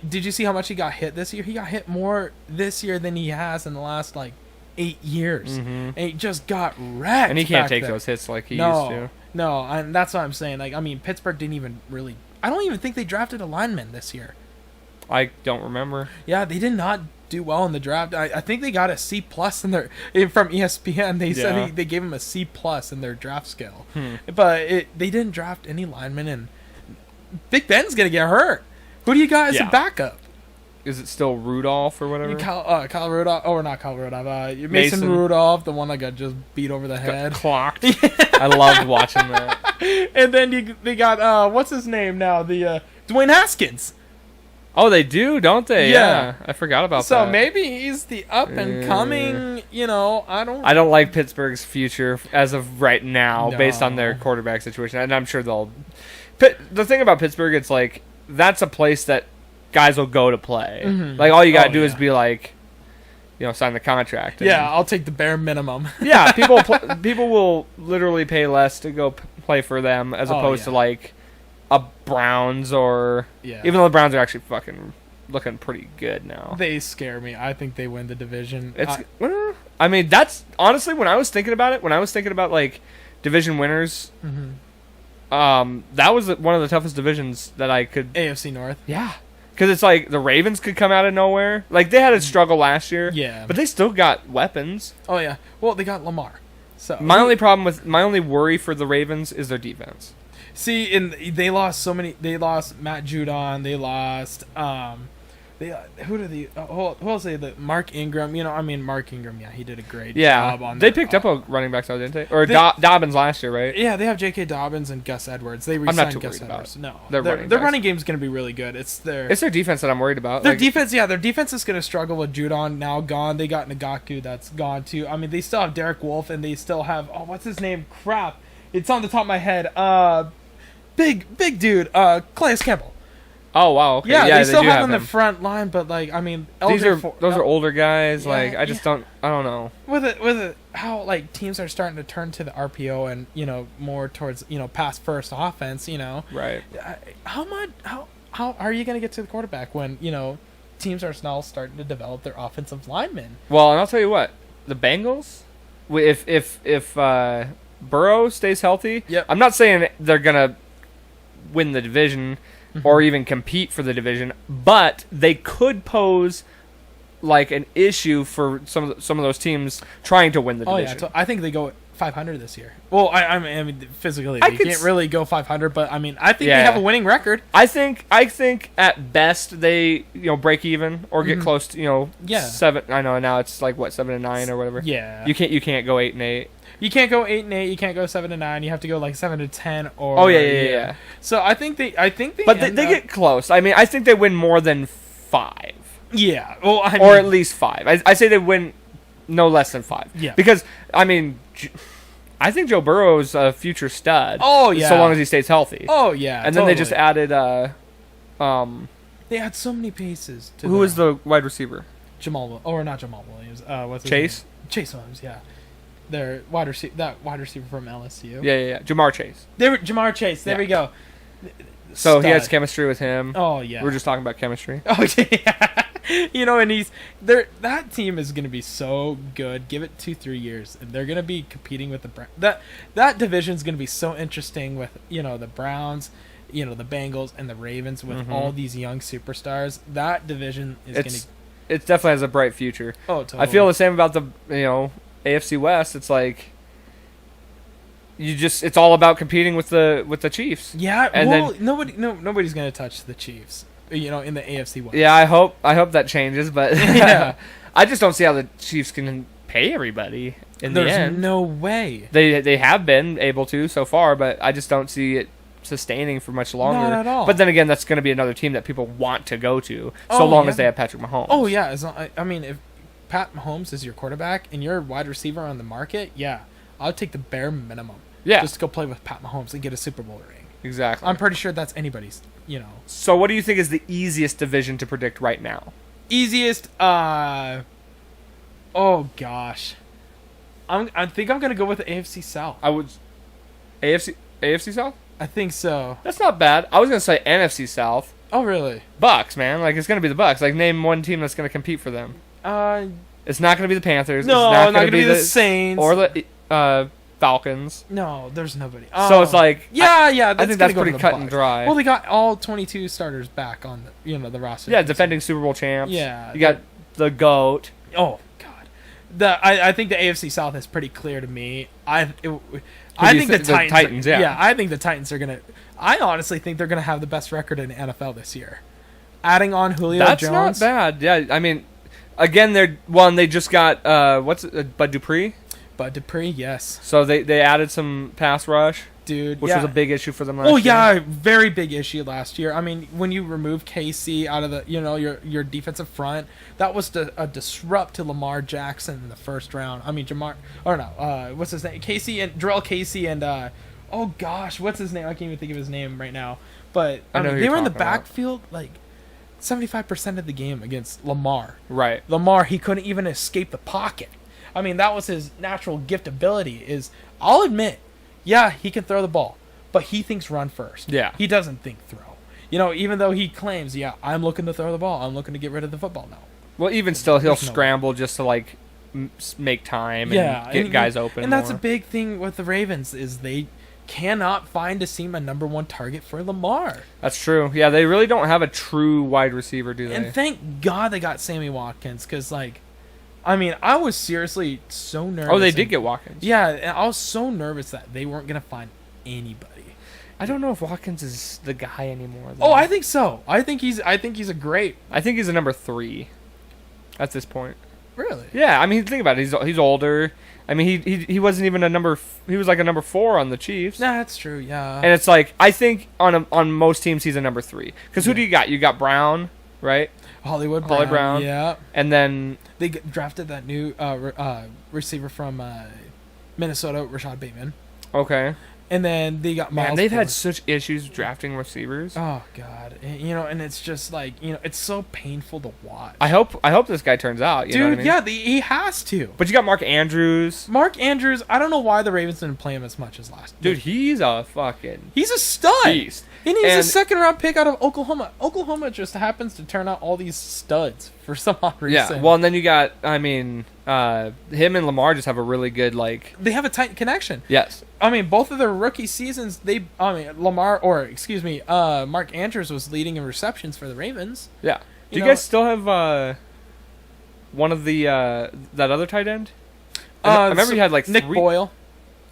did you see how much he got hit this year? He got hit more this year than he has in the last like 8 years, Mhm. and he just got wrecked. And he can't back take there. those hits like he no, used to. No, and that's what I'm saying. Like, I mean, Pittsburgh didn't even really. I don't even think they drafted a lineman this year. I don't remember. Yeah, they did not do well in the draft. I think they got a C plus in their from ESPN. They Yeah. said they gave him a C plus in their draft scale, Hmm. but they didn't draft any linemen. And Big Ben's gonna get hurt. Who do you got as Yeah. a backup? Is it still Rudolph or whatever? Kyle Rudolph, or not Kyle Rudolph? Mason Mason. Rudolph, the one that got just beat over the Got head. clocked. I loved watching that. And then they got what's his name now? The Dwayne Haskins. Oh, they do, don't they? Yeah. I forgot about So that. maybe he's the up and coming. I don't. I don't like Pittsburgh's future as of right now, based on their No. quarterback situation, and I'm sure they'll. The thing about Pittsburgh, it's like that's a place that guys will go to play. Mhm. Like all you gotta Oh, do is yeah. be like, sign the contract. and- Yeah, I'll take the bare minimum. yeah. People will literally pay less to go play for them as Oh, opposed yeah. to like a Browns or Yeah. even though the Browns are actually fucking looking pretty good now. They scare me. I think they win the division. I mean, that's honestly when I was thinking about it. When I was thinking about like division winners, Mhm. That was one of the toughest divisions that I could. AFC North. Yeah, because it's like the Ravens could come out of nowhere. Like they had a struggle last year. Yeah. but they still got weapons. Oh yeah. Well, they got Lamar. So My only worry for the Ravens is their defense. see, they lost so many. They lost Matt Judon. They lost who did who else? Mark Ingram. Mark Ingram. Yeah, he did a great job on. They picked up a running back, though, didn't they? Or Dobbins last year, right? Yeah, they have J.K. Dobbins and Gus Edwards. They not re-signed too Gus worried about Edwards. No, their their running running game is going to be really good. It's their defense that I'm worried about. Their defense, yeah, their defense is going to struggle with Judon now gone. They got Nagaku that's gone too. I mean, they still have Derek Wolf and they still have what's his name? Crap, it's on the top of my head. Big dude, Calais Campbell. Oh wow, okay. Yeah, they still do have him on him. the front line, but like I mean, Those are older guys. Yeah, Like I just don't know. with it how like teams are starting to turn to the RPO and more towards pass first offense. Right. How are you going to get to the quarterback when teams are now starting to develop their offensive linemen? Well, and I'll tell you what, the Bengals, if Burrow stays healthy, Yep. I'm not saying they're gonna win the division or even compete for the division, but they could pose like an issue for some of those teams trying to win the Oh division. yeah, I think they go 500 this year. Well, I mean physically I they could can't really go 500, but I mean I think Yeah. they have a winning record. I think at best they break even or get close to Yeah. 7. I know now it's like what 7-9 or whatever. Yeah, You can't go 8-8. you can't go 8-8. You can't go 7-9. You have to go like 7-10 or. Oh yeah. So I think they. But they end up- get close. I mean, I think they win more than 5. Yeah. Well, I Or mean, at least 5. I say they win no less than 5. Yeah. Because I mean, I think Joe Burrow's a future stud. Oh, yeah. So long as he stays healthy. Oh yeah. And then they just totally. added They had so many pieces. To who was the wide receiver? Jamal? Or not Jamal Williams? What's his Chase? name? Chase Williams. Yeah. Their wide receiver. That wide receiver from LSU. Yeah. Jamar Chase. They were Jamar Chase. There Yeah. we go. So he has Stud. chemistry with him. Oh yeah. We were just talking about chemistry. Oh yeah. And he's there. That team is gonna be so good. Give it 2-3 years, and they're gonna be competing with that division's gonna be so interesting with the Browns, the Bengals and the Ravens with all these young superstars. That division is It definitely has a bright future. gonna. Oh, totally. I feel the same about the AFC West. It's like it's all about competing with the Chiefs. Yeah. and well, then- nobody's gonna touch the Chiefs. In the AFC West. Yeah, I hope that changes, but Yeah. I just don't see how the Chiefs can pay everybody in There's the end. no way. They have been able to so far, but I just don't see it sustaining for much longer. Not at all. But then again, that's going to be another team that people want to go to, so Oh, long yeah. as they have Patrick Mahomes. Oh yeah, I mean, if Pat Mahomes is your quarterback and you're a wide receiver on the market, yeah, I'll take the bare minimum. Yeah. Just to go play with Pat Mahomes and get a Super Bowl ring. Exactly. I'm pretty sure that's anybody's. So, what do you think is the easiest division to predict right now? Easiest. Oh gosh, I think I'm gonna go with the AFC South. I would AFC South. I think so. That's not bad. I was gonna say NFC South. Oh really? Bucks, man. Like it's gonna be the Bucks. Like name one team that's gonna compete for them. It's not gonna be the Panthers. No, it's not gonna be the Saints or the Falcons. No, there's nobody. So it's like yeah. I think that's pretty cut and dry. Well, they got all 22 starters back on the roster. Yeah, defending Super Bowl champs. Yeah, you got the GOAT. Oh God, I think the AFC South is pretty clear to me. I think the Titans. Yeah, I think the Titans are gonna. I honestly think they're gonna have the best record in the NFL this year. Adding on Julio That's Jones. not bad. Yeah, I mean, again, they just got Bud Dupree. But Dupree, yes, So they added some pass rush, dude, which yeah. was a big issue for them last Oh year. yeah, very big issue last year. I mean, when you remove KC out of the your defensive front, that was a disrupt to Lamar Jackson in the first round. I mean, what's his name? Jarrell Casey and oh gosh, what's his name? I can't even think of his name right now. But I know mean, who they you're were in the talking about. backfield like 75% of the game against Lamar. Right. Lamar, he couldn't even escape the pocket. I mean, that was his natural gift ability. I'll admit, yeah, he can throw the ball, but he thinks run first. Yeah. He doesn't think throw. Even though he claims, yeah, I'm looking to throw the ball. I'm looking to get rid of the football now. Well, even still, he'll There's no scramble just to make time and Yeah. get guys open. And that's a more. big thing with the Ravens is they cannot find to seem a number one target for Lamar. That's true. Yeah, they really don't have a true wide receiver, do they? And thank God they got Sammy Watkins, because, like, I mean, I was seriously so nervous. Oh, they did get Watkins. Yeah, and I was so nervous that they weren't going to find anybody. I don't know if Watkins is the guy anymore, though. Oh, I think so. I think he's a great... I think he's a number 3 at this point. Really? Yeah, I mean, think about it. He's older. I mean, he wasn't even a number... He was like a number 4 on the Chiefs. Nah, that's true, yeah. And it's like, I think on most teams he's a number 3. Because who do you got? You got Brown, right? Holly Brown. Yeah. And then... They drafted that new receiver from Minnesota, Rashad Bateman. Okay. And then they got Miles. Man, they've had Ford. such issues drafting receivers. Oh God, and, and it's just like it's so painful to watch. I hope this guy turns out. You know what I mean? Yeah, he has to. But you got Mark Andrews. Mark Andrews, I don't know why the Ravens didn't play him as much as last. Dude, he's a fucking he's a stud. beast. And he's And- a second round pick out of Oklahoma. Oklahoma just happens to turn out all these studs for some odd reason. Yeah. Well, and then you got, I mean, him and Lamar just have a really good they have a tight connection. Yes. I mean, both of their rookie seasons, Mark Andrews was leading in receptions for the Ravens. Yeah. Do you know- guys still have one of the that other tight end? I remember you had like Nick 3. Boyle.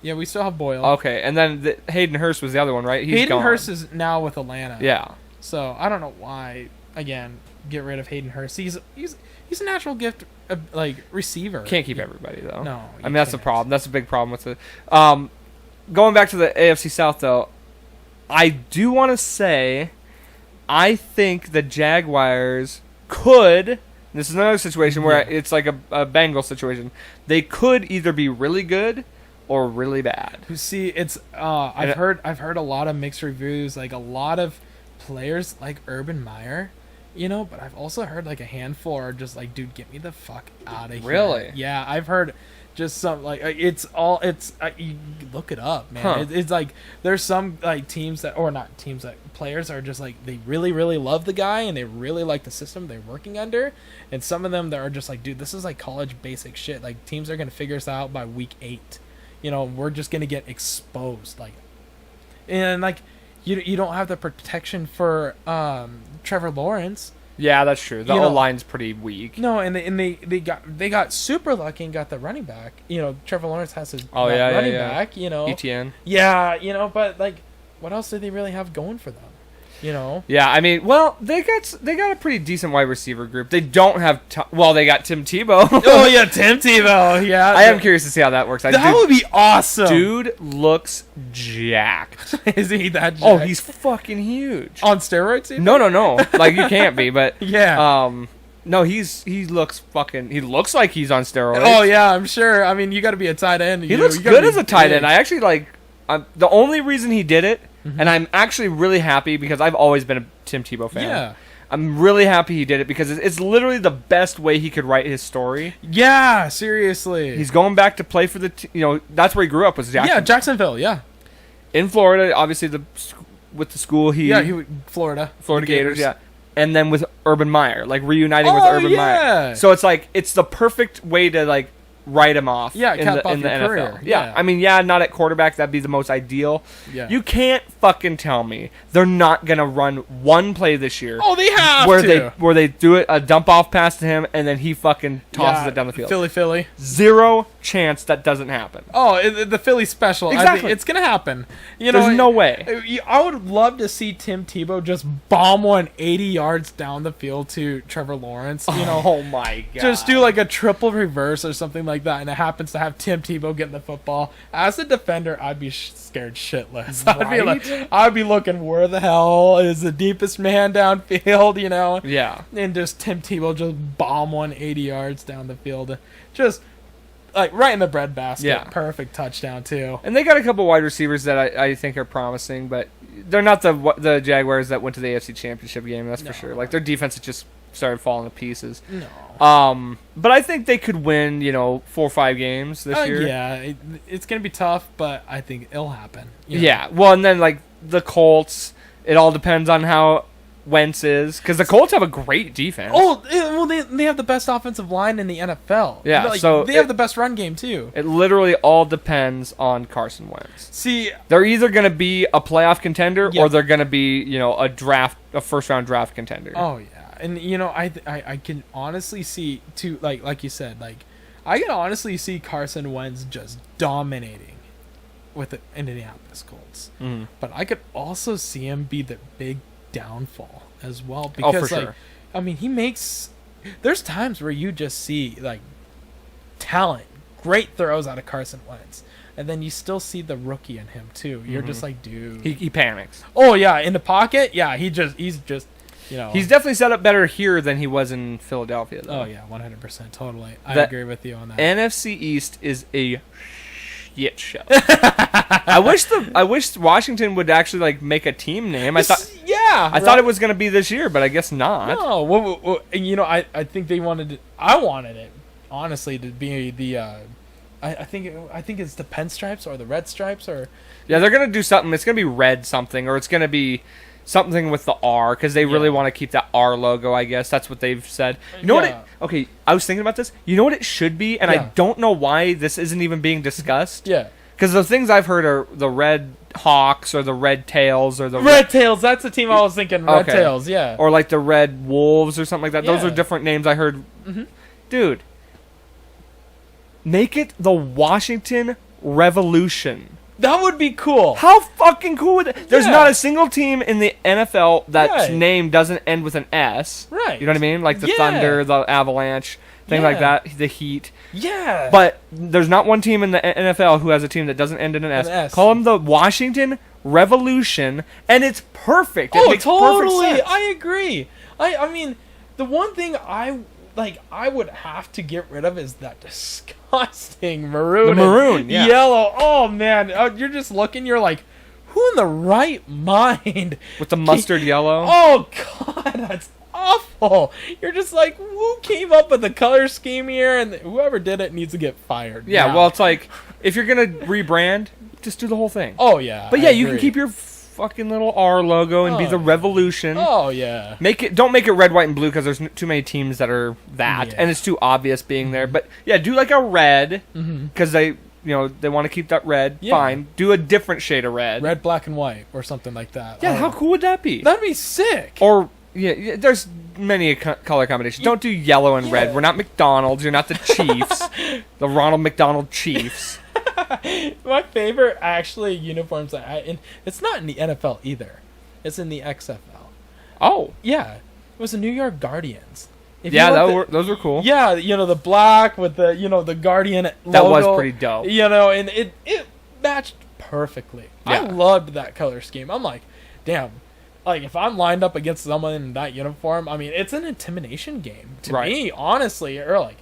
Yeah, we still have Boyle. Okay, and then Hayden Hurst was the other one, right? He's Hayden gone. Hurst is now with Atlanta. Yeah. So I don't know why. Again, get rid of Hayden Hurst. He's a natural gift, receiver. Can't keep everybody though. No, I mean that's the can't. problem. That's a big problem with it. Going back to the AFC South though, I do want to say, I think the Jaguars could. This is another situation where it's like a Bengals situation. They could either be really good or really bad. You see, it's I've heard a lot of mixed reviews. Like a lot of players like Urban Meyer, but I've also heard like a handful are just like, dude, get me the fuck out of here. Really? Yeah, I've heard just some you look it up, man. Huh. It's like there's some like teams that, or not teams, that players are just like they really really love the guy and they really like the system they're working under, and some of them that are just like, dude, this is like college basic shit. Like teams are gonna figure us out by week 8. We're just gonna get exposed, and you don't have the protection for Trevor Lawrence. Yeah, that's true. The You know- O-line's pretty weak. No, and they got super lucky and got the running back. Trevor Lawrence has his Yeah, running yeah. back. ETN. Yeah, but what else do they really have going for them? Yeah, I mean, well, they got a pretty decent wide receiver group. They don't have they got Tim Tebow. Oh yeah, Tim Tebow. Yeah, I am curious to see how that works. That would be awesome. Dude looks jacked. Is he that? Oh, jacked? he's fucking huge. on steroids. You No. Like you can't be, but Yeah. no, he looks like he's on steroids. Oh yeah, I'm sure. I mean, you got to be a tight end. He looks good as a tight end. I actually the only reason he did it, and I'm actually really happy because I've always been a Tim Tebow fan. Yeah. I'm really happy he did it because it's literally the best way he could write his story. Yeah, seriously. He's going back to play for that's where he grew up, was Jacksonville. Yeah, Jacksonville. Yeah. In Florida, obviously with the school Florida. Florida Gators, yeah. And then with Urban Meyer, reuniting with Urban yeah. Meyer. So it's the perfect way to write him off Yeah, in cap the off in the your NFL. career. Yeah. Yeah. I mean, not at quarterback, that'd be the most ideal. Yeah. You can't fucking tell me they're not going to run one play this year. Oh, they have where to. where they do a dump off pass to him and then he fucking tosses it down the field. Philly. Zero chance that doesn't happen. Oh, the Philly special. I Exactly. think it's gonna happen. There's no way. I would love to see Tim Tebow just bomb one 80 yards down the field to Trevor Lawrence. Oh my god. Just do a triple reverse or something like that, and it happens to have Tim Tebow getting the football. As a defender, I'd be scared shitless. Right? I'd be looking, where the hell is the deepest man downfield? Yeah. And just Tim Tebow just bomb 180 yards down the field, just right in the breadbasket. Yeah. Perfect touchdown too. And they got a couple wide receivers that I think are promising, but they're not the Jaguars that went to the AFC Championship game. That's for sure. Their defense has just started falling to pieces. No. But I think they could win, 4 or 5 games this year. Yeah, it's gonna be tough, but I think it'll happen. Yeah. Well, and then the Colts, it all depends on how Wentz is, because the Colts have a great defense. Oh, well, they have the best offensive line in the NFL. Yeah, like, so they have the best run game too. It literally all depends on Carson Wentz. See, They're either going to be a playoff contender Yeah. or they're going to be, a first round draft contender. oh yeah, and I can honestly see too, like you said, like I can honestly see Carson Wentz just dominating with the Indianapolis Colts. Mhm. But I could also see him be the big downfall as well Oh, because for like sure. I mean there's times where you just see like talent, great throws out of Carson Wentz, and then you still see the rookie in him too. You're just like, dude. He panics. Oh yeah, in the pocket, yeah, he's just He's definitely set up better here than he was in Philadelphia, though. Oh yeah, 100%, totally. I The agree with you on that. NFC East is a shit show. I wish Washington would actually like make a team name. I thought it was going to be this year, but I guess not. No, well, I think they wanted it. I wanted it honestly to be the. I think it's the pinstripes or the red stripes or. Yeah, they're going to do something. It's going to be red something, or it's going to be something with the R, because they really want to keep that R logo, I guess. That's what they've said. You know what it... Okay, I was thinking about this. You know what it should be? And I don't know why this isn't even being discussed. Yeah. Because the things I've heard are the Red Hawks or the Red Tails or the... Red Tails, that's the team I was thinking. Red Tails, yeah. Or like the Red Wolves or something like that. Those Yeah. are different names I heard. Mm-hmm. Dude, make it the Washington Revolution. That would be cool. How fucking cool would that? There's Yeah. not a single team in the NFL that's Right. name doesn't end with an S. Right. You know what I mean? Like the Yeah. Thunder, the Avalanche, things like Yeah. that, the Heat. Yeah. But there's not one team in the NFL who has a team that doesn't end in an S. An S. Call them the Washington Revolution, and it's perfect. It Oh, makes totally. perfect sense. I agree. I mean, the one thing I would have to get rid of is that disgusting maroon. The and maroon, yeah. yellow. Oh man, you're just looking. You're like, who in the right mind? With the mustard yellow. Oh god, that's awful. You're just like, who came up with the color scheme here? And whoever did it needs to get fired. Yeah, now. well, it's like, if you're going to rebrand, just do the whole thing. Oh yeah. But I yeah, you can agree. keep your fucking little R logo and be Oh, the yeah. Revolution. Oh yeah. Don't make it red, white, and blue because there's too many teams that are that, Yeah. and it's too obvious being there. But yeah, do like a red because they want to keep that red. Yeah. Fine, do a different shade of red. Red, black, and white, or something like that. Yeah, Oh. how cool would that be? That'd be sick. Or yeah, there's many color combinations. Don't do yellow and Yeah. red. We're not McDonald's. You're not the Chiefs, the Ronald McDonald Chiefs. My favorite actually uniforms and it's not in the NFL either. It's in the XFL. Oh, Yeah, it was the New York Guardians. If yeah, you want those were cool. Yeah, the black with the the Guardian logo. That was pretty dope. And it matched perfectly. I Yeah. loved that color scheme. I'm like, damn. Like if I'm lined up against someone in that uniform, I mean, it's an intimidation game to Right. me. Honestly, you're like,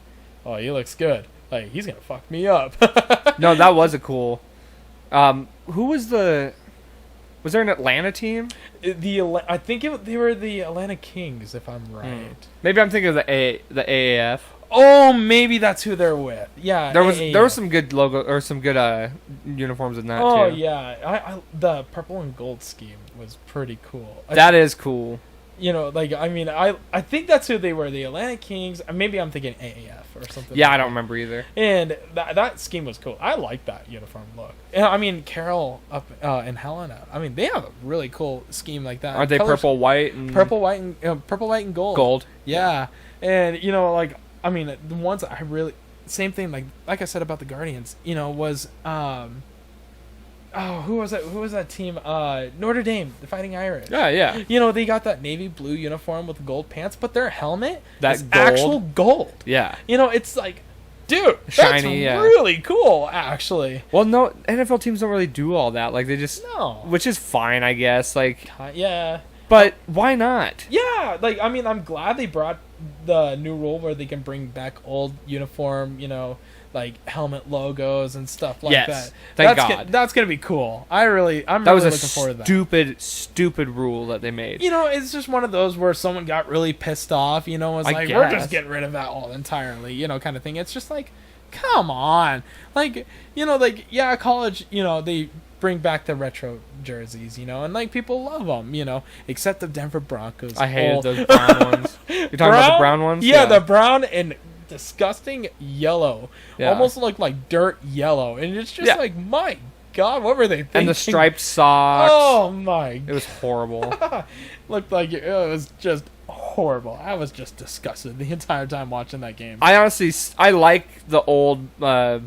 oh, he looks good. Like he's gonna fuck me up. No, that was a cool. Who was the? Was there an Atlanta team? I think they were the Atlanta Kings, if I'm right. Maybe I'm thinking of the AAF. Oh, maybe that's who they're with. Yeah, There was AAF. some good logo or some good uniforms in that Oh too. yeah, I the purple and gold scheme was pretty cool. That is cool. I think that's who they were, the Atlanta Kings. Maybe I'm thinking AAF or something. Yeah, like I don't that. remember either. And that scheme was cool. I like that uniform look. And I mean, Carroll up in Helena. I mean, they have a really cool scheme like that. Aren't they Colors- purple, white, and purple, white, and gold? gold? Yeah, and I mean, the ones that I really same thing like I said about the Guardians. Was who was that? Who was that team? Notre Dame, the Fighting Irish. Yeah, yeah. They got that navy blue uniform with gold pants, but their helmet That is gold? actual gold. Yeah. It's like, dude, Shiny, that's yeah. really cool, actually. Well, no, NFL teams don't really do all that. Like they just, No, which is fine, I guess. Like, yeah, but why not? yeah. I mean, I'm glad they brought the new rule where they can bring back old uniform, like helmet logos and stuff like Yes, that. thank that's God. That's gonna be cool. I'm That really was a looking forward to that. stupid rule that they made. It's just one of those where someone got really pissed off, was I like, we're guess. just getting rid of that all entirely, kind of thing. It's just like, come on. Like, yeah, college, they bring back the retro jerseys, and like people love them, except the Denver Broncos. I hated those brown ones. You're talking about the brown ones? Yeah, the brown and disgusting yellow. Yeah. Almost looked like dirt yellow. And it's just like, my God, what were they thinking? And the striped socks. Oh, my. It was horrible. Looked like it was just horrible. I was just disgusted the entire time watching that game. I honestly, I like the old, the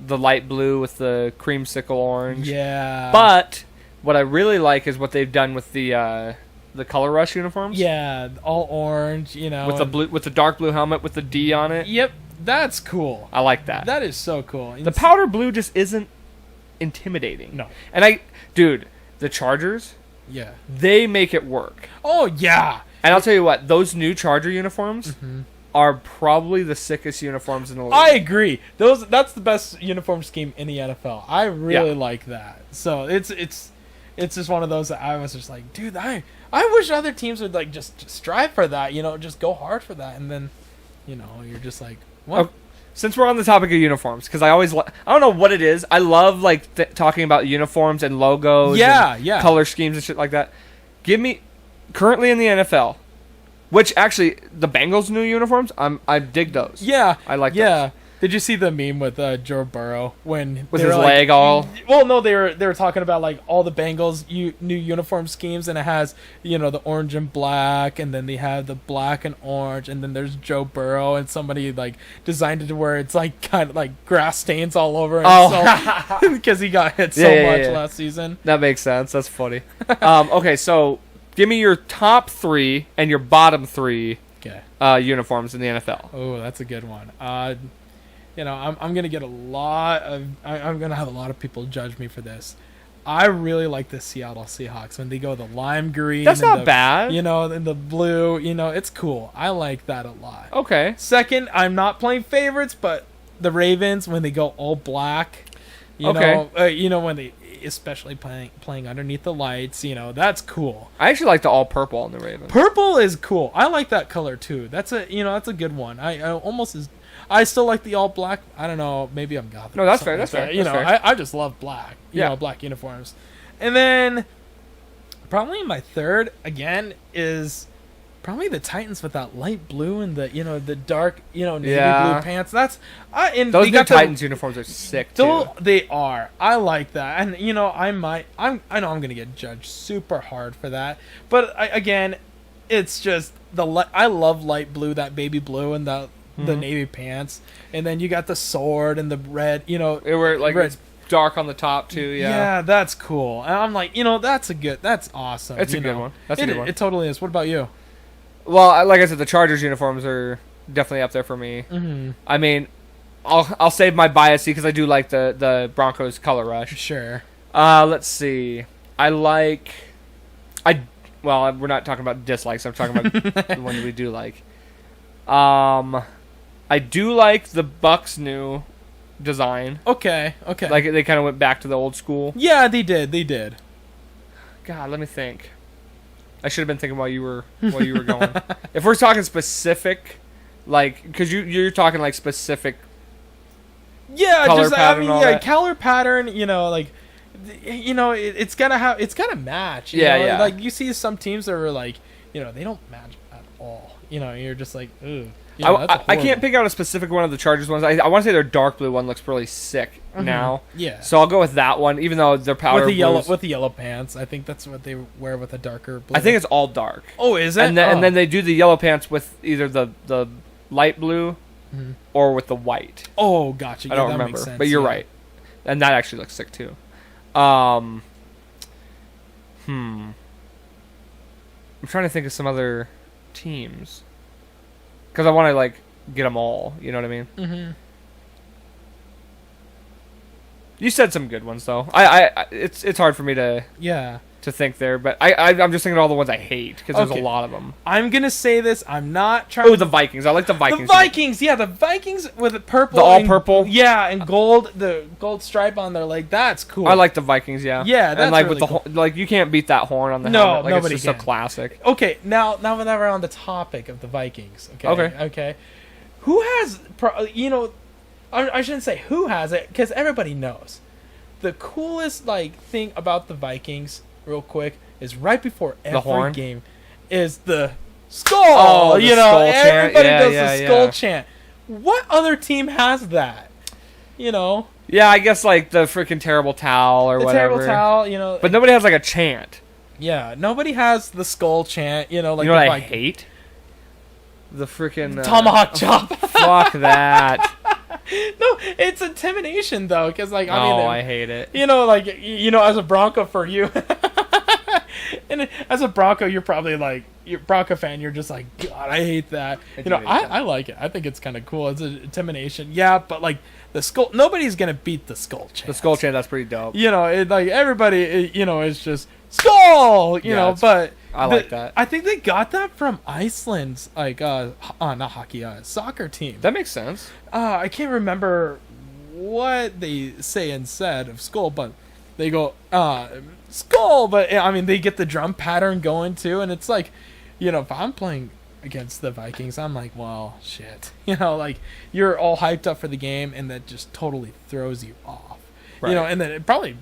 light blue with the creamsicle orange. Yeah. But what I really like is what they've done with the Color Rush uniforms. Yeah, all orange, With the blue, with the dark blue helmet with the D on it. Yep, that's cool. I like that. That is so cool. The powder blue just isn't intimidating. No. And dude, the Chargers, Yeah. they make it work. Oh, yeah. And I'll tell you what, those new Charger uniforms are probably the sickest uniforms in the league. I agree. That's the best uniform scheme in the NFL. I really like that. So it's just one of those that I was just like, dude, I wish other teams would like just strive for that, just go hard for that, and then, you're just like, what? Oh, since we're on the topic of uniforms, because I don't know what it is. I love like talking about uniforms and logos, and color schemes and shit like that. Give me currently in the NFL, which actually the Bengals' new uniforms, I dig those. Yeah, I like those. Did you see the meme with Joe Burrow when With they were his like, leg all? Well, no, they were talking about like all the Bengals new uniform schemes, and it has the orange and black, and then they have the black and orange, and then there's Joe Burrow, and somebody like designed it to where it's like kind of like grass stains all over, because he got hit so much last season. That makes sense. That's funny. Okay, so give me your top 3 and your bottom 3 uniforms in the NFL. Oh, that's a good one. I'm gonna get I'm gonna have a lot of people judge me for this. I really like the Seattle Seahawks when they go the lime green. That's not the, bad. And the blue. It's cool. I like that a lot. Okay. Second, I'm not playing favorites, but the Ravens when they go all black. When they especially playing underneath the lights. That's cool. I actually like the all purple on the Ravens. Purple is cool. I like that color too. That's a good one. I still like the all black. I don't know. Maybe I'm gothic. No, that's fair. That's fair. I just love black. Black uniforms. And then probably my third again is probably the Titans with that light blue and the the dark navy blue pants. That's those new Titans uniforms are sick too. They are. I like that, and I know I'm gonna get judged super hard for that, but it's just I love light blue, that baby blue, and the navy pants, and then you got the sword and the red. It were like red. It's dark on the top too. Yeah, that's cool. And I'm like, that's awesome. It's a good one. That's a good one. It totally is. What about you? Well, like I said, the Chargers uniforms are definitely up there for me. Mm-hmm. I mean, I'll save my bias because I do like the Broncos color rush. Sure. Let's see. We're not talking about dislikes. I'm talking about the ones we do like. I do like the Bucks' new design. Okay. Like they kind of went back to the old school. Yeah, they did. God, let me think. I should have been thinking while you were going. If we're talking specific, like, because you're talking like specific. Yeah, color pattern, color pattern. It's gotta match. Yeah. Like you see some teams that are like, they don't match at all. You're just like, ooh. I can't pick out a specific one of the Chargers ones. I want to say their dark blue one looks really sick now. Yeah. So I'll go with that one, even though their powder with the yellow pants. I think that's what they wear with a darker blue. I think it's all dark. Oh, is it? And then they do the yellow pants with either the light blue or with the white. Oh, gotcha. I don't remember, makes sense, but you're right, and that actually looks sick too. I'm trying to think of some other teams. Because I want to get them all, you know what I mean? Mm-hmm. You said some good ones though. It's hard for me to think there, but I'm just thinking of all the ones I hate because there's a lot of them. I'm gonna say this. I'm not trying. Oh, the Vikings. I like the Vikings. The Vikings, the Vikings with the purple, the all purple. Yeah, and gold. The gold stripe on their leg. That's cool. I like the Vikings. Yeah. Yeah, that's and like really with the cool. you can't beat that horn on the helmet. Like, nobody it's just can. a classic. Okay, now that we're on the topic of the Vikings. Okay. Who has? I shouldn't say who has it because everybody knows. the coolest like thing about the Vikings, real quick, is right before every horn? game, is the skull. Oh, the you know, skull chant. everybody Yeah, does yeah, the skull yeah. chant. What other team has that? You know, Yeah, I guess like the freaking terrible towel or the whatever. terrible towel. You know, But nobody has like a chant. yeah, nobody has the skull chant. You know, like You know the what I Vikings. hate? The freaking Tomahawk chop. Fuck that. No, it's intimidation though, because like I mean, I hate it. you know, like you know, as a Bronco for you, and as a Bronco, you're probably like you're Bronco fan. You're just like, God, I hate that. I You know, do hate that. I like it. I think it's kind of cool. It's an intimidation, yeah, but like the skull, nobody's gonna beat the skull chant. The skull chant, that's pretty dope. You know, it, like everybody, you know, is just skull. You Yeah, know, it's- but I like that. I think they got that from Iceland's like not hockey, soccer team. That makes sense. I can't remember what they say instead of skull, but they go skull. But I mean, they get the drum pattern going too, and it's like, you know, if I'm playing against the Vikings, I'm like, well, shit. You know, like you're all hyped up for the game, and that just totally throws you off. Right. You know, and then it probably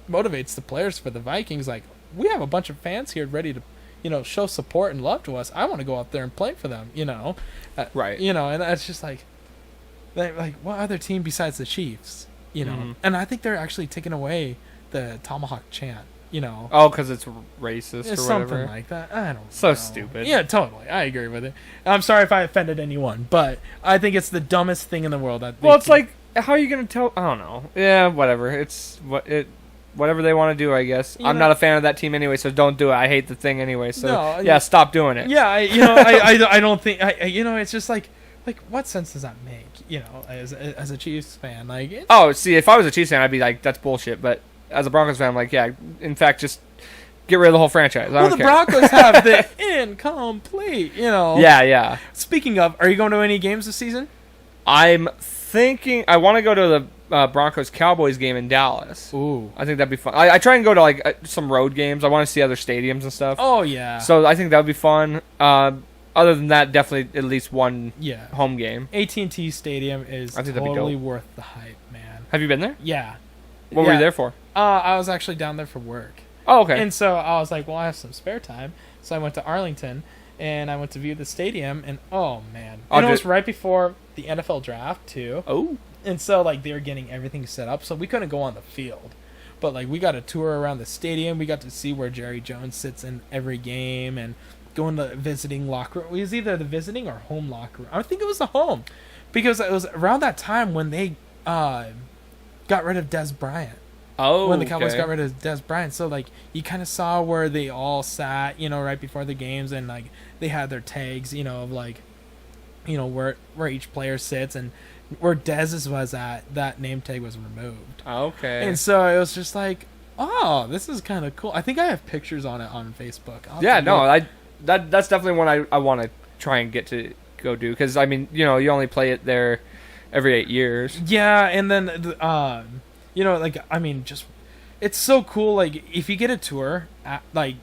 motivates the players for the Vikings. Like, we have a bunch of fans here ready to, you know, show support and love to us. I want to go out there and play for them. You know, Right. You know, and that's just like what other team besides the Chiefs? You know, Mhm. and I think they're actually taking away the Tomahawk chant. You know, Oh, because it's racist it's or something whatever. like that. I don't. So know. stupid. Yeah, totally. I agree with it. I'm sorry if I offended anyone, but I think it's the dumbest thing in the world. That Well, it's like, how are you gonna tell? I don't know. Yeah, whatever. It's whatever they want to do, I guess. You I'm know- not a fan of that team anyway, so don't do it. I hate the thing anyway, so No, yeah, stop doing it. yeah, I don't think you know. It's just like what sense does that make? You know, as a Chiefs fan, like Oh, see, if I was a Chiefs fan, I'd be like, that's bullshit. But as a Broncos fan, I'm like, yeah, in fact, just get rid of the whole franchise. I well, don't the care. Broncos have the incomplete. You know. Yeah, yeah. Speaking of, are you going to any games this season? I'm thinking I want to go to the Broncos Cowboys game in Dallas. Ooh. I think that'd be fun. I try and go to like some road games. I want to see other stadiums and stuff. Oh yeah. So I think that would be fun. Other than that, definitely at least one yeah. home game. AT&T Stadium is I think that'd be totally dope. worth the hype, man. Have you been there? Yeah. What were you there for? I was actually down there for work. Oh, okay. And so I was like, well, I have some spare time. So I went to Arlington, and I went to view the stadium, and oh, man. Oh, And it was dude. right before the NFL draft, too. Oh. And so, like, they were getting everything set up, so we couldn't go on the field. But, like, we got a tour around the stadium. We got to see where Jerry Jones sits in every game and go in the visiting locker room. It was either the visiting or home locker room. I think it was the home. Because it was around that time when they got rid of Des Bryant. Oh, When the Cowboys okay. got rid of Des Bryant. So, like, you kind of saw where they all sat, you know, right before the games. And, like, they had their tags, you know, of, like, you know, where each player sits. And where Dez's was at, that name tag was removed. Okay. And so it was just like, oh, this is kind of cool. I think I have pictures on it on Facebook. I'll have Yeah, to no, look. that's definitely one I want to try and get to go do because I mean you know you only play it there every 8 years. Yeah, and then you know, like I mean, just it's so cool. Like if you get a tour, like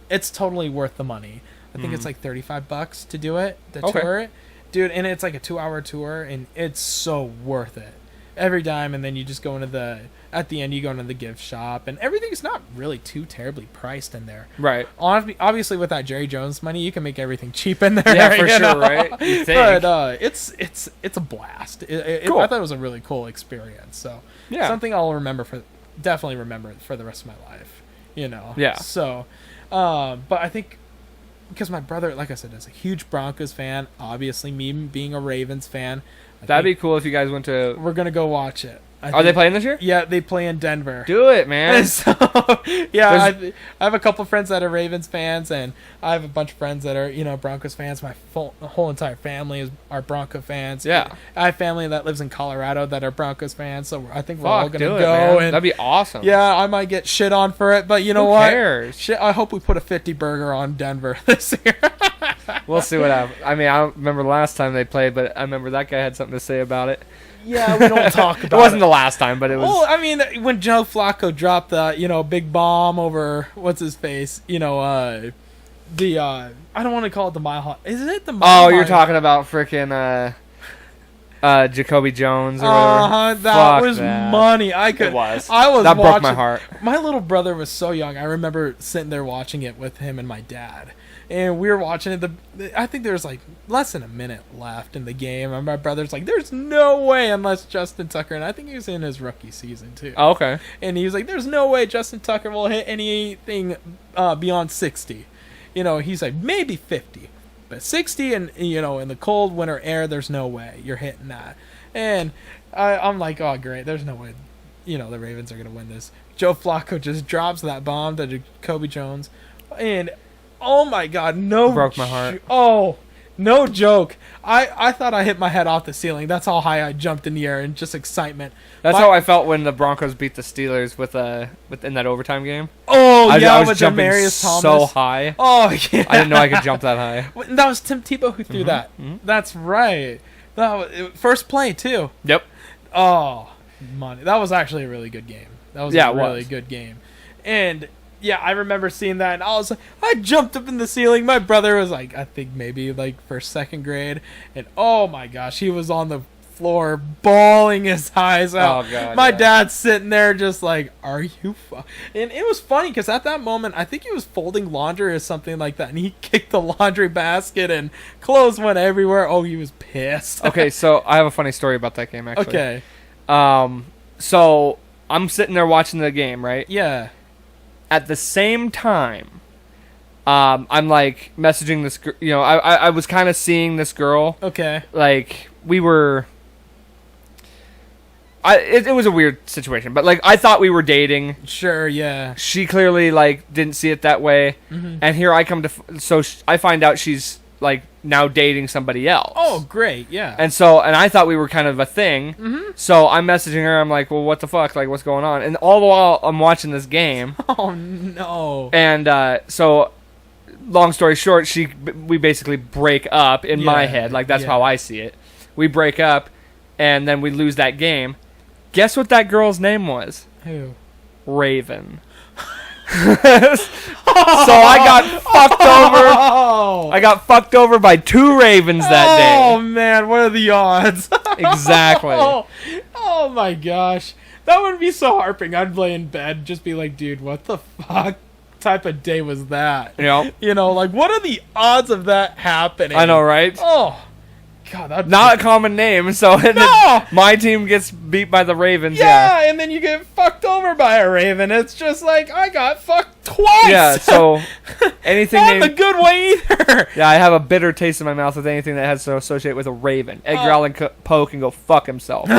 it's totally worth the money. I think it's like $35 to do it, to Okay. tour it, dude. And it's like a 2-hour tour, and it's so worth it every time. And then you just go into at the end you go into the gift shop, and everything's not really too terribly priced in there. Right. Obviously, with that Jerry Jones money, you can make everything cheap in there. Yeah, for you sure, know? right? You think. But it's a blast. Cool. I thought it was a really cool experience. So Yeah. something I'll definitely remember for the rest of my life. You know. Yeah. So, but I think because my brother, like I said, is a huge Broncos fan. Obviously, me being a Ravens fan, That'd be cool if you guys went to. we're gonna go watch it. Are they playing this year? Yeah, they play in Denver. Do it, man. And so, yeah, There's- I have a couple friends that are Ravens fans, and I have a bunch of friends that are, you know, Broncos fans. My whole entire family are Bronco fans. Yeah. I have family that lives in Colorado that are Broncos fans, so I think we're all Fuck, gonna do it, go. man. And That'd be awesome. yeah, I might get shit on for it, but you know Who what? cares? Shit, I hope we put a 50 burger on Denver this year. We'll see what happens. I mean, I don't remember the last time they played, but I remember that guy had something to say about it. Yeah, we don't talk about It wasn't the last time, but it was. Well, I mean, when Joe Flacco dropped the, you know, big bomb over what's his face, you know, I don't want to call it the Mile High. Is it the Mile Oh, High? you're talking about freaking Jacoby Jones or whatever. That Fuck was that. money. I was. that broke my heart. My little brother was so young. I remember sitting there watching it with him and my dad. And we were watching it. I think there was like less than a minute left in the game. And my brother's like, there's no way unless Justin Tucker, and I think he was in his rookie season too. Oh, okay. And he was like, there's no way Justin Tucker will hit anything beyond 60. You know, he's like, maybe 50. But 60 and, you know, in the cold winter air, there's no way you're hitting that. And I'm like, oh, great. There's no way, you know, the Ravens are going to win this. Joe Flacco just drops that bomb to Jacoby Jones. And, oh, my God, no. Broke my heart. Oh, no joke. I thought I hit my head off the ceiling. That's how high I jumped in the air in just excitement. That's how I felt when the Broncos beat the Steelers within that overtime game. Oh, I was with jumping Demarius Thomas. so high. Oh, yeah. I didn't know I could jump that high. That was Tim Tebow who threw that. Mm-hmm. That's right. That was, first play, too. Yep. Oh, money. That was actually a really good game. That was a really good game. And, yeah, I remember seeing that, and I was like, I jumped up in the ceiling. My brother was like, I think maybe like first, second grade. And, oh, my gosh, he was on the floor bawling his eyes out. Oh, God, my dad's sitting there just like, are you and it was funny because at that moment I think he was folding laundry or something like that, and he kicked the laundry basket and clothes went everywhere. Oh, he was pissed. Okay, so I have a funny story about that game actually. Okay. So I'm sitting there watching the game, right? Yeah. At the same time, I'm like messaging this girl. You know, I was kind of seeing this girl. Okay. Like we were. It was a weird situation, but like I thought we were dating. Sure, yeah. She clearly like didn't see it that way, and here I come to I find out she's like now dating somebody else. Oh, great, yeah. And I thought we were kind of a thing. So I'm messaging her. I'm like, well, what the fuck? Like, what's going on? And all the while I'm watching this game. Oh no. And so, long story short, we basically break up in my head. Like that's how I see it. We break up, and then we lose that game. Guess what that girl's name was? Who? Raven. So I got fucked over. I got fucked over by 2 Ravens that day. Oh man, what are the odds? Exactly. Oh my gosh. That would be so harping. I'd lay in bed and just be like, dude, what the fuck type of day was that? You know, like what are the odds of that happening? I know, right? Oh. God, that's not a common name, so no! My team gets beat by the Ravens. Yeah, and then you get fucked over by a Raven. It's just like I got fucked twice. Yeah, so anything not the good way either. Yeah, I have a bitter taste in my mouth with anything that has to associate with a Raven. Edgar Allan Poe can go fuck himself.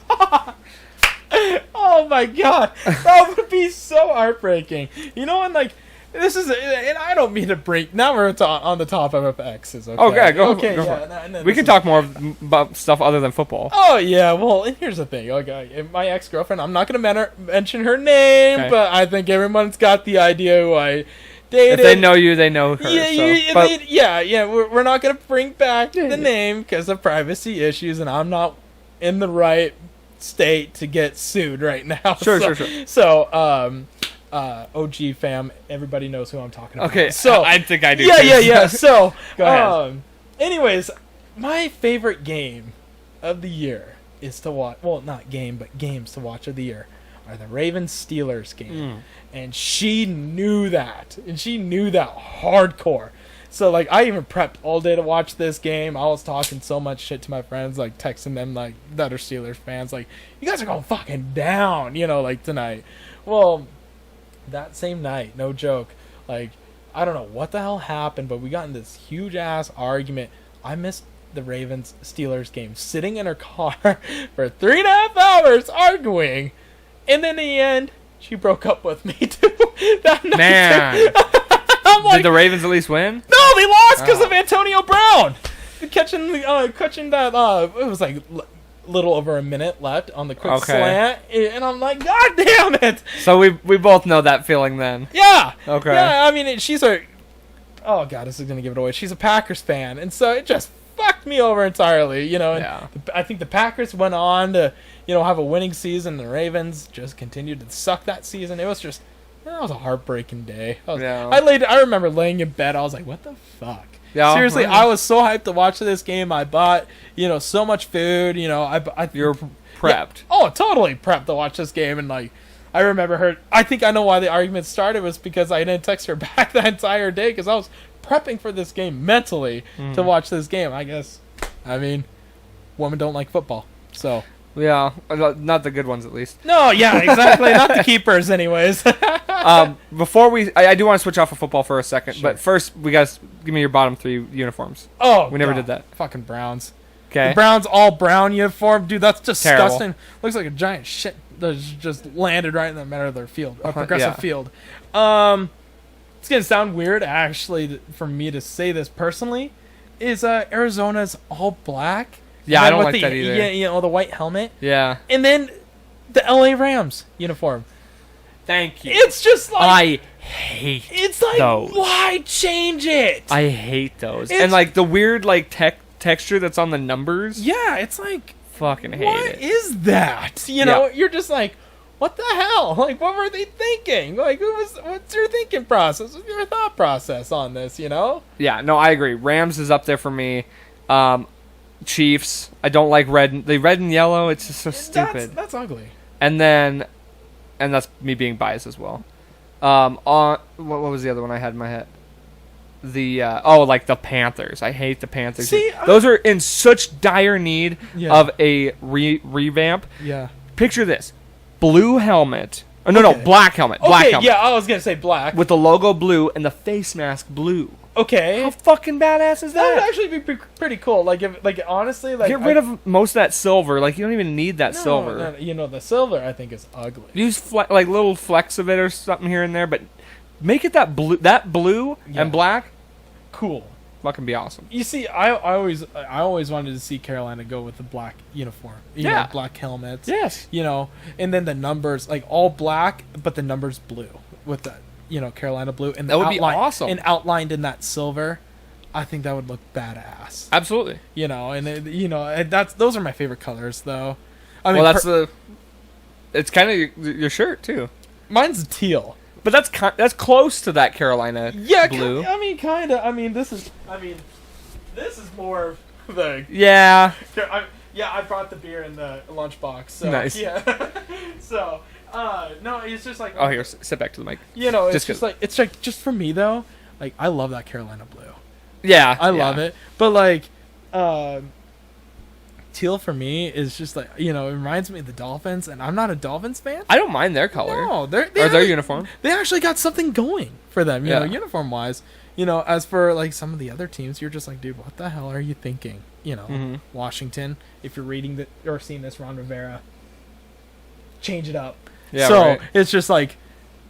Oh my God, that would be so heartbreaking. You know, and like. This is, and I don't mean to break. Now we're on the top of FXs. Okay, go. Yeah, no, we can talk more about stuff other than football. Oh yeah, well, and here's the thing. Okay, my ex-girlfriend. I'm not gonna mention her name, but I think everyone's got the idea who I dated. If they know you, they know her. Yeah, We're not gonna bring back the name because of privacy issues, and I'm not in the right state to get sued right now. Sure. So, OG fam, everybody knows who I'm talking about. Okay, so I think I do. Yeah. So, go ahead. Anyways, my favorite game of the year is to watch. Well, not game, but games to watch of the year are the Ravens Steelers game, and she knew that, hardcore. So like, I even prepped all day to watch this game. I was talking so much shit to my friends, like texting them like that are Steelers fans, like you guys are going fucking down, you know, like tonight. Well. That same night, no joke, like, I don't know what the hell happened, but we got in this huge-ass argument. I missed the Ravens-Steelers game, sitting in her car for 3.5 hours arguing, and then in the end, she broke up with me, too. That night. Man. Did the Ravens at least win? No, they lost because of Antonio Brown. Catching that, it was like... little over a minute left on the quick slant, and I'm like, God damn it! So we both know that feeling then. Yeah. Okay. Yeah, I mean, she's a... Oh, God, this is going to give it away. She's a Packers fan, and so it just fucked me over entirely, you know? And I think the Packers went on to, you know, have a winning season. The Ravens just continued to suck that season. It was just... That was a heartbreaking day. I remember laying in bed. I was like, what the fuck? Yeah, Seriously, right. I was so hyped to watch this game. I bought, so much food. You're prepped. Yeah. Oh, totally prepped to watch this game, and like, I remember her. I think I know why the argument started was because I didn't text her back that entire day because I was prepping for this game mentally to watch this game. I guess, I mean, women don't like football, so. Yeah, not the good ones at least. No, yeah, exactly. Not the keepers, anyways. Before I do want to switch off of football for a second, Sure. but first we guys give me your bottom 3 uniforms. Oh, We never God. did that. Fucking Browns. Okay. The Browns all brown uniform, dude. That's disgusting. Terrible. Looks like a giant shit that's just landed right in the middle of their field, progressive Yeah. field. It's gonna sound weird, actually, for me to say this personally. Is Arizona's all black? Yeah, And I then don't with like the, that either. Yeah, the white helmet, Yeah. and then the LA Rams uniform. Thank you. It's just like I hate it's like those. why change it? I hate those. It's- And like the weird like texture that's on the numbers. Yeah, it's like Fucking hate what it. is that? You're just like, what the hell? Like, what were they thinking? Like, what's your thinking process? What's your thought process on this? Yeah, no, I agree. Rams is up there for me. Chiefs. I don't like red. The red and yellow. It's just so stupid. That's ugly. And that's me being biased as well. On what was the other one I had in my head? The like the Panthers. I hate the Panthers. See, those are in such dire need Yeah. of a revamp. Yeah. Picture this: blue helmet. Oh, no, Okay. black helmet. Black Okay, helmet yeah, I was gonna say black. with the logo blue and the face mask blue. Okay, How fucking badass is that would that? actually be pretty cool. Like, if, like honestly, like Get rid of most of that silver. Like you don't even need that no, silver. no, the silver I think is ugly. Use like little flecks of it or something here and there, but make it that blue. That blue Yeah. and black. Cool. Fucking be awesome. You see, I always wanted to see Carolina go with the black uniform. Yeah. Black helmets. Yes. And then the numbers like all black, but the numbers blue with the Carolina blue and the That would be outline, awesome. and outlined in that silver. I think that would look badass. Absolutely. And those are my favorite colors though. I Well, mean, that's it's kind of your shirt too, mine's teal. but that's close to that Carolina Yeah, blue. kind of. This is more of the. Yeah. I brought the beer in the lunchbox. So, Nice. Yeah. So, no, it's just like. Oh, here, sit back to the mic. It's just just like it's like just for me though. Like I love that Carolina blue. Yeah, I love it, but like, teal for me is just like it reminds me of the Dolphins, and I'm not a Dolphins fan. I don't mind their color No, or their actually- uniform. They actually got something going for them, Yeah. uniform wise. As for like some of the other teams, you're just like, dude, what the hell are you thinking? Mhm. Washington. If you're reading or seeing this, Ron Rivera, change it up. Yeah, so right. it's just like,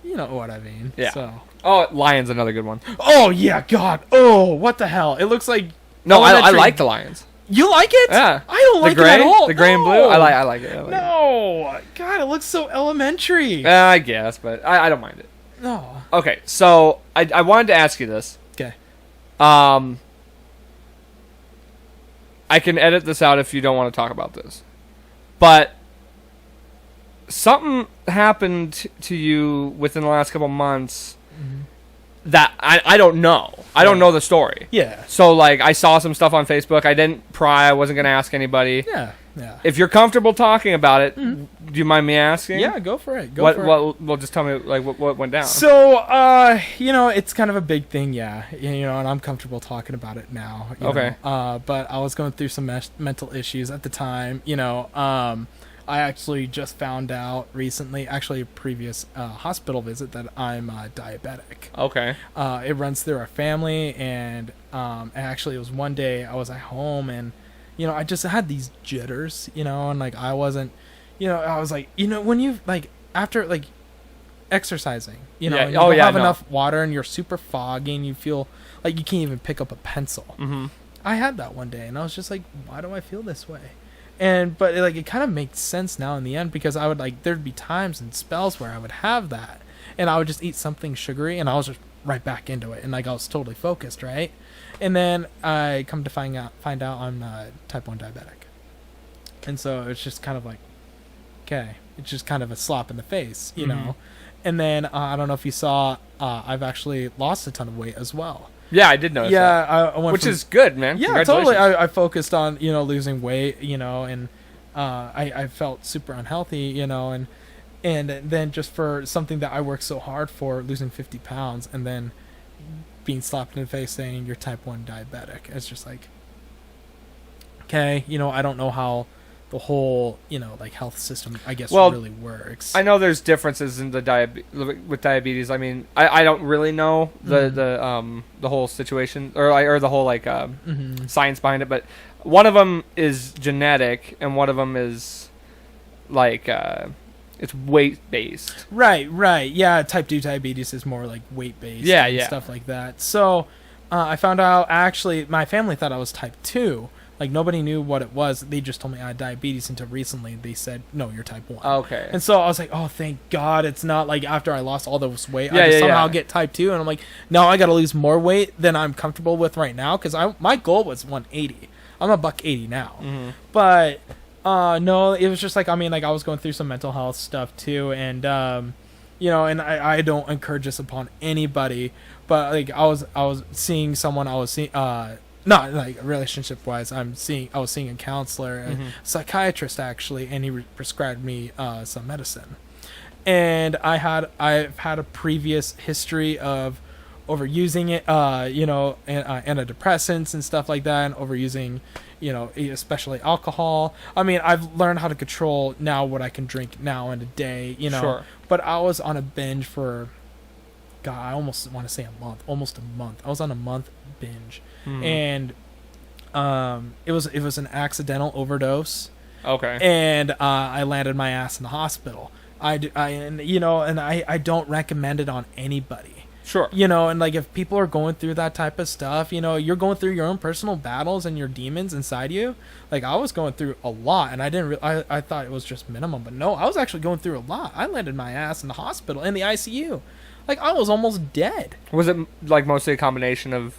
you know what I mean. Yeah. So. Oh, Lions, another good one. Oh yeah, God. Oh, what the hell? It looks like. No, I elementary- like the Lions. You like it? Yeah. I don't like the gray, it at all. the gray and blue. No. I like it. I like it. No, God, it looks so elementary. I guess, but I don't mind it. No. Okay, so I wanted to ask you this. Okay. I can edit this out if you don't want to talk about this. But something happened to you within the last couple months that I don't know. I don't know the story. Yeah. So, like, I saw some stuff on Facebook. I didn't pry. I wasn't going to ask anybody. Yeah. Yeah. If you're comfortable talking about it, do you mind me asking? Yeah, go for it. Well, just tell me, like, what went down. So, it's kind of a big thing, yeah. And I'm comfortable talking about it now. Okay. But I was going through some mental issues at the time. I actually just found out recently, actually a previous hospital visit, that I'm diabetic. Okay. It runs through our family, and actually it was one day I was at home, and I just had these jitters, and like I wasn't, I was like, when you like after like exercising, Yeah. and you Oh, don't yeah, have no. enough water and you're super foggy and you feel like you can't even pick up a pencil. Mm-hmm. I had that one day, and I was just like, why do I feel this way? But it kind of makes sense now in the end, because I would there'd be times and spells where I would have that, and I would just eat something sugary, and I was just right back into it, and like I was totally focused, right? And then I come to find out I'm type 1 diabetic, and so it's just kind of like, okay, it's just kind of a slap in the face, you know. And then I don't know if you saw, I've actually lost a ton of weight as well. Yeah, I did notice Yeah, that. I went Which from, is good, man. yeah, Congratulations. totally. I focused on losing weight, and I felt super unhealthy, and then just for something that I worked so hard for, losing 50 pounds, and then being slapped in the face saying you're type 1 diabetic. It's just like, okay, I don't know how the whole, like health system, I guess, Well, really works. I know there's differences in with diabetes. I mean, I don't really know the whole situation or the whole science behind it, but one of them is genetic and one of them is like it's weight based. Right. Yeah, type 2 diabetes is more like weight based. Yeah, and yeah. stuff like that. So I found out, actually, my family thought I was type 2. Like, nobody knew what it was. They just told me I had diabetes until recently. They said, no, you're type 1. Okay. And so I was like, oh, thank God it's not like after I lost all this weight, Yeah, I just yeah, somehow yeah. get type 2. And I'm like, no, I got to lose more weight than I'm comfortable with right now, because my goal was 180. I'm a $180 now. Mm-hmm. But no, it was just like, I was going through some mental health stuff too, and and I don't encourage this upon anybody, but like I was seeing someone, not like relationship wise, I was seeing a counselor, a psychiatrist actually, and he prescribed me some medicine, and I've had a previous history of overusing it, antidepressants and stuff like that, and overusing, especially alcohol. I mean, I've learned how to control now what I can drink now in a day, Sure. But I was on a binge for, God, I almost want to say almost a month. I was on a month binge, and it was an accidental overdose, Okay. and I landed my ass in the hospital. I don't recommend it on anybody. Sure. And like if people are going through that type of stuff, you're going through your own personal battles and your demons inside you. Like I was going through a lot, and I didn't. I thought it was just minimum, but no, I was actually going through a lot. I landed my ass in the hospital, in the ICU. Like I was almost dead. Was it like mostly a combination of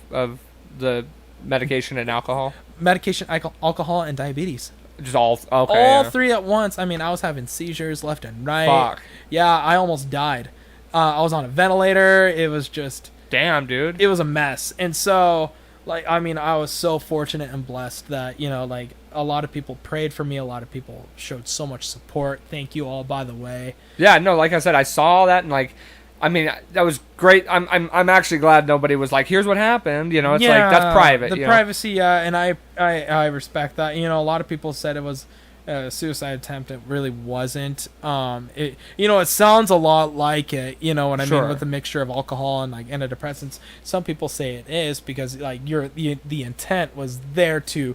the medication and alcohol? Medication, alcohol, and diabetes. Just all okay. All Yeah. three at once. I mean, I was having seizures left and right. Fuck. Yeah, I almost died. I was on a ventilator. It was just. Damn, dude. It was a mess. And so, like, I mean, I was so fortunate and blessed that, like, a lot of people prayed for me. A lot of people showed so much support. Thank you all, by the way. Yeah, no, like I said, I saw that and like, I mean, that was great. I'm actually glad nobody was like, here's what happened. It's like that's private. The privacy, yeah, and I respect that. A lot of people said it was a suicide attempt. It really wasn't. It sounds a lot like it. You know what I Sure. mean, with a mixture of alcohol and like antidepressants. Some people say it is because like the intent was there to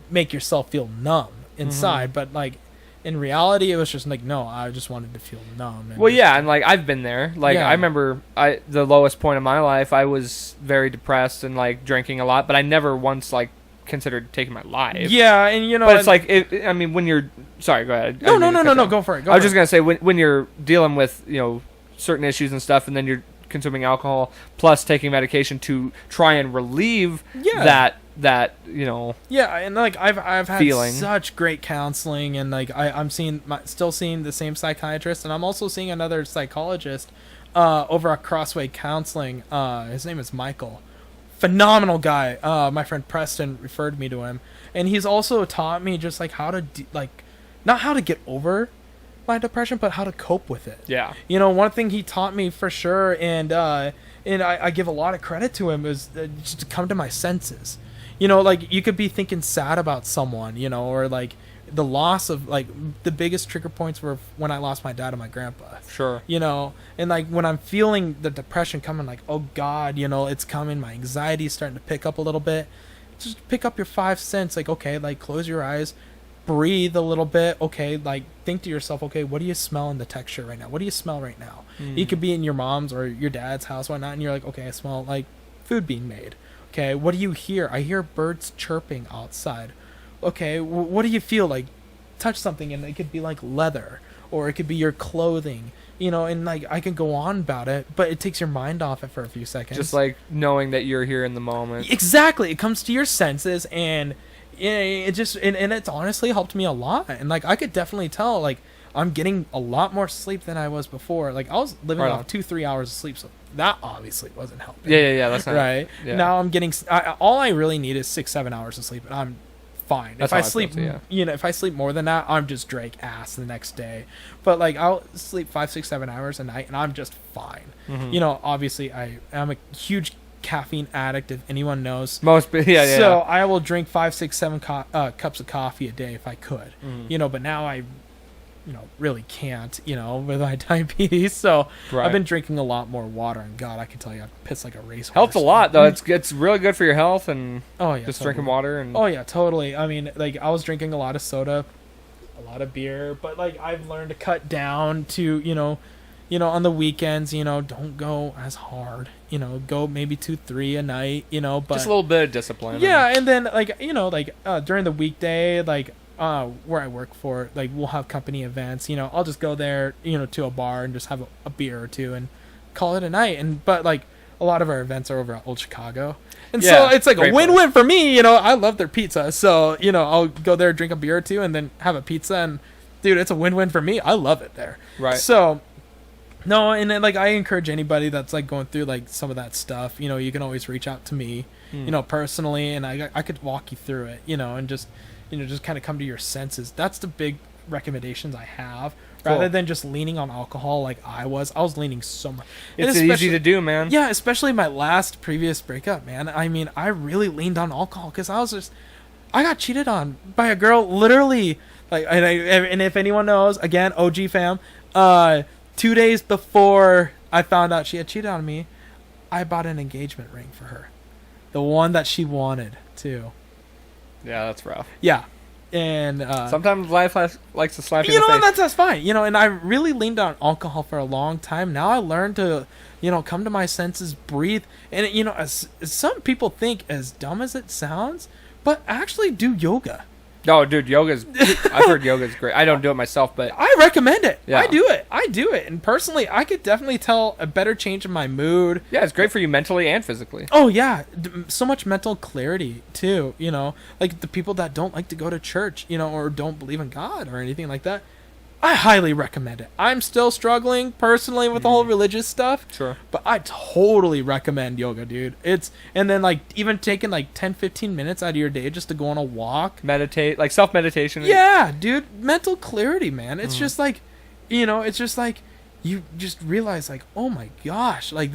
make yourself feel numb inside, but like. In reality, it was just like, no, I just wanted to feel numb. And Well, yeah, and like I've been there. Like Yeah. I remember, the lowest point of my life, I was very depressed and like drinking a lot, but I never once like considered taking my life. Yeah, and But it's like, I mean, when you're sorry, go ahead. no, go for it. I was just gonna say when you're dealing with certain issues and stuff, and then you're consuming alcohol plus taking medication to try and relieve Yeah. that Yeah, and like I've had feeling. such great counseling, and like I'm still seeing the same psychiatrist, and I'm also seeing another psychologist over at Crossway Counseling. His name is Michael. Phenomenal guy. My friend Preston referred me to him, and he's also taught me just like how to not how to get over my depression, but how to cope with it. Yeah. One thing he taught me for sure, and I give a lot of credit to him, is just to come to my senses. Like you could be thinking sad about someone, or like the loss of like the biggest trigger points were when I lost my dad and my grandpa. Sure. And like when I'm feeling the depression coming, like, oh God, it's coming, my anxiety is starting to pick up a little bit. Just pick up your 5 cents, like, okay, like close your eyes, breathe a little bit, okay, like think to yourself, okay, what do you smell in the texture right now? What do you smell right now? You could be in your mom's or your dad's house, whatnot, and you're like, okay, I smell like food being made. Okay, what do you hear? I hear birds chirping outside. Okay, what do you feel? Like, touch something, and it could be like leather, or it could be your clothing, and like I can go on about it, but it takes your mind off it for a few seconds. Just like knowing that you're here in the moment. Exactly, it comes to your senses, and it just and it's honestly helped me a lot. And like I could definitely tell, like I'm getting a lot more sleep than I was before. Like I was living Right off on. 2-3 hours of sleep, so that obviously wasn't helping. Yeah. That's not Right Yeah. now, I'm getting all I really need is 6-7 hours of sleep, and I'm fine. That's If I how I feel sleep, too, yeah. if I sleep more than that, I'm just Drake ass the next day. But like I'll sleep 5, 6, 7 hours a night, and I'm just fine. Mhm. Obviously I am a huge caffeine addict, if anyone knows. Yeah. So I will drink 5, 6, 7 cups of coffee a day if I could. Mhm. But now I, really can't. With my diabetes. So Right. I've been drinking a lot more water, and God, I can tell you, I piss like a racehorse. Helps a lot though. It's really good for your health and Oh yeah, just totally. drinking water and Oh yeah, totally. I mean, like I was drinking a lot of soda, a lot of beer, but like I've learned to cut down to on the weekends. Don't go as hard. Go maybe 2-3 a night. But just a little bit of discipline. yeah, and then during the weekday, where I work for, like we'll have company events. I'll just go there, to a bar and just have a beer or two and call it a night. But like a lot of our events are over at Old Chicago, and Yeah, so it's like a great win-win for me. I love their pizza, so I'll go there, drink a beer or two, and then have a pizza, and dude, it's a win-win for me. I love it there. Right. So. No, and then, like I encourage anybody that's like going through like some of that stuff. You can always reach out to me, personally, and I could walk you through it. And just just kind of come to your senses. That's the big recommendations I have, rather Cool. than just leaning on alcohol like I was. I was leaning so much. And It's easy to do, man. Yeah, especially my previous breakup, man. I mean, I really leaned on alcohol because I got cheated on by a girl, literally. Like, and if anyone knows, again, OG fam, 2 days before I found out she had cheated on me, I bought an engagement ring for her. The one that she wanted, too. Yeah, that's rough. Yeah. And Sometimes life likes to slap you in the face. that's fine. And I really leaned on alcohol for a long time. Now I learned to, come to my senses, breathe. And, as some people think, as dumb as it sounds, but actually do yoga. Oh, dude, I've heard yoga's great. I don't do it myself, but I recommend it. Yeah. I do it. And personally, I could definitely tell a better change in my mood. yeah, it's great for you mentally and physically. Oh yeah, so much mental clarity too. Like the people that don't like to go to church, or don't believe in God or anything like that. I highly recommend it. I'm still struggling personally with the whole religious stuff. Sure. But I totally recommend yoga, dude. And then like even taking like 10-15 minutes out of your day just to go on a walk. Meditate, like self-meditation. Yeah, dude, mental clarity, man. It's just like, it's just like you just realize like, oh my gosh, like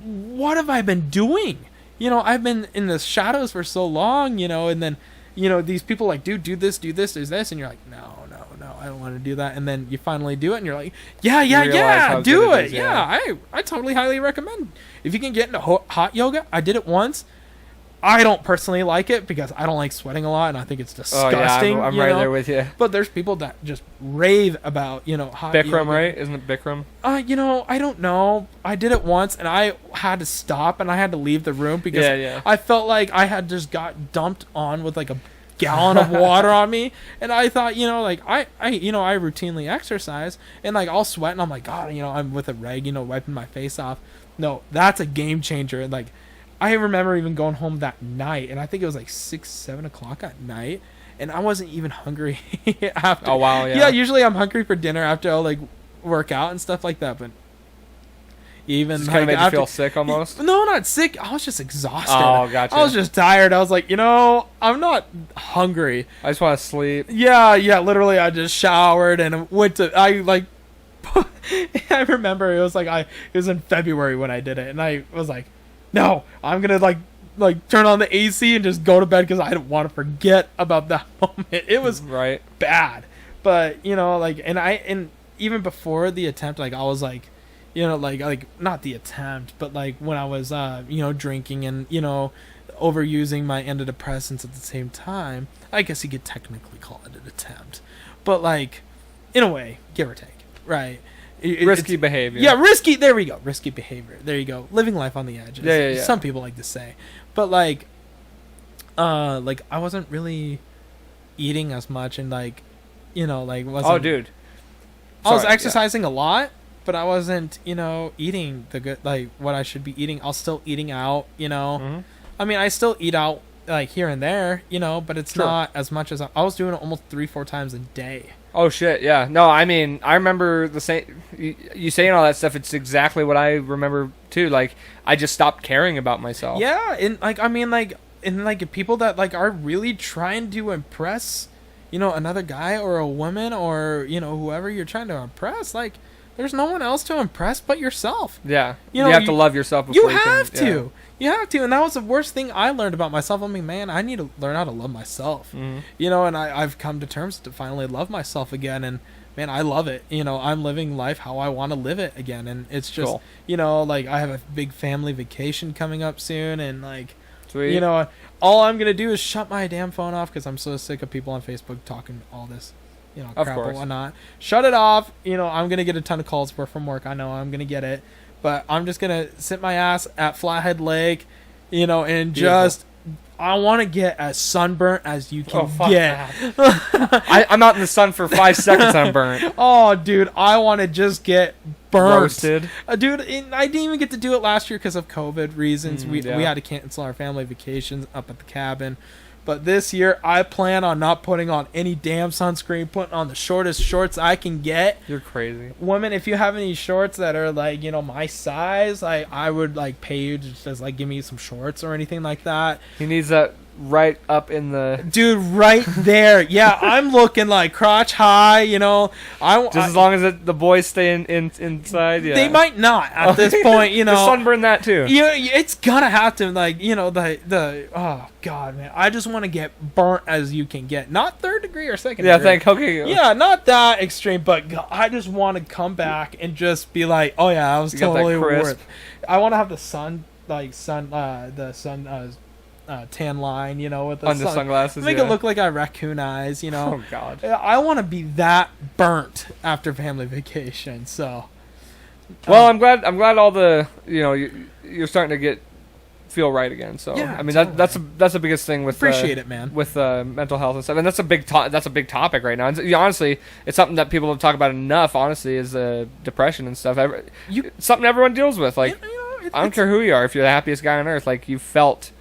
what have I been doing? I've been in the shadows for so long, and then, these people like, dude, do this, do this, and you're like, no, I don't want to do that. And then you finally do it, and you're like, yeah, realize how do good it it. is, Yeah, I totally highly recommend. If you can get into hot yoga, I did it once. I don't personally like it because I don't like sweating a lot, and I think it's Oh disgusting. yeah, I'm right there with you. But there's people that just rave about, hot Bikram, yoga. right? Isn't it Bikram? I don't know. I did it once, and I had to stop, and I had to leave the room because Yeah. I felt like I had just got dumped on with like a gallon of water on me, and I thought, like I routinely exercise, and like I'll sweat, and I'm like, God, I'm with a rag, wiping my face off. No, that's a game changer. And like, I remember even going home that night, and I think it was like 6-7 o'clock at night, and I wasn't even hungry after. Oh wow, yeah. Yeah, usually I'm hungry for dinner after I'll like work out and stuff like that, but even Just kind of like, made you after, feel sick almost. no, not sick. I was just exhausted. Oh, gotcha. I was just tired. I was like, I'm not hungry. I just want to sleep. Yeah. Literally, I just showered and went to. I like. I remember it was it was in February when I did it, and I was like, no, I'm gonna like turn on the AC and just go to bed because I don't want to forget about that moment. It was Right. bad, but and even before the attempt, like I was like, like not the attempt, but like when I was drinking and overusing my antidepressants at the same time, I guess you could technically call it an attempt, but like in a way, give or take, right? Risky behavior. Yeah, risky. There we go. Risky behavior. There you go. Living life on the edge. Yeah. Some people like to say, but like I wasn't really eating as much, and like wasn't. Oh, dude. I was Sorry, exercising a lot, but I wasn't eating the good like what I should be eating. I was still eating out. Mhm. I mean, I still eat out like here and there, but it's Sure. not as much as I was doing it almost 3-4 times a day. Oh shit, yeah. No, I mean, I remember the same. You saying all that stuff. It's exactly what I remember too. Like, I just stopped caring about myself. Yeah, and like I mean like people that like are really trying to impress, another guy or a woman or whoever you're trying to impress. Like, there's no one else to impress but yourself. Yeah. You You have to love yourself before You have can, to. You have to, and that was the worst thing I learned about myself. I mean, man, I need to learn how to love myself. Mhm. And I've come to terms to finally love myself again, and man, I love it. I'm living life how I want to live it again, and it's just, Cool. like I have a big family vacation coming up soon, and like, Sweet. all I'm gonna do is shut my damn phone off because I'm so sick of people on Facebook talking all this, Of crap course. and whatnot. Shut it off. I'm gonna get a ton of calls from work. I know I'm gonna get it. But I'm just gonna sit my ass at Flathead Lake, and just I want to get as sunburnt as you can get. I'm out in the sun for 5 seconds. I'm burnt. Oh, dude, I want to just get burnt. Roasted. Dude, I didn't even get to do it last year because of COVID reasons. We yeah. had to cancel our family vacations up at the cabin. But this year, I plan on not putting on any damn sunscreen, putting on the shortest shorts I can get. You're crazy. Women, if you have any shorts that are like, my size, I would like pay you to just like give me some shorts or anything like that. He needs that right up in the. Dude, right there. Yeah, I'm looking like crotch high, Just as long as the boys stay inside. Yeah. They might not at this point, Just sunburn that too. It's gonna have to, like, oh god, man, I just want to get burnt as you can get, not third degree or second degree. Okay. Yeah, not that extreme, but God, I just want to come back and just be like, oh yeah, I was totally worth. I want to have the sun tan line, with the under sunglasses. Make it look like I raccoon eyes, Oh god. I want to be that burnt after family vacation. So, well, I'm glad all the you're starting to feel right again. So Yeah, I mean totally. that's the biggest thing with appreciate it, man. with mental health and stuff, and that's a big topic right now. And honestly, it's something that people don't talk about enough. Honestly, is depression and stuff. It's something everyone deals with. Like, I don't care who you are. If you're the happiest guy on earth, like, you felt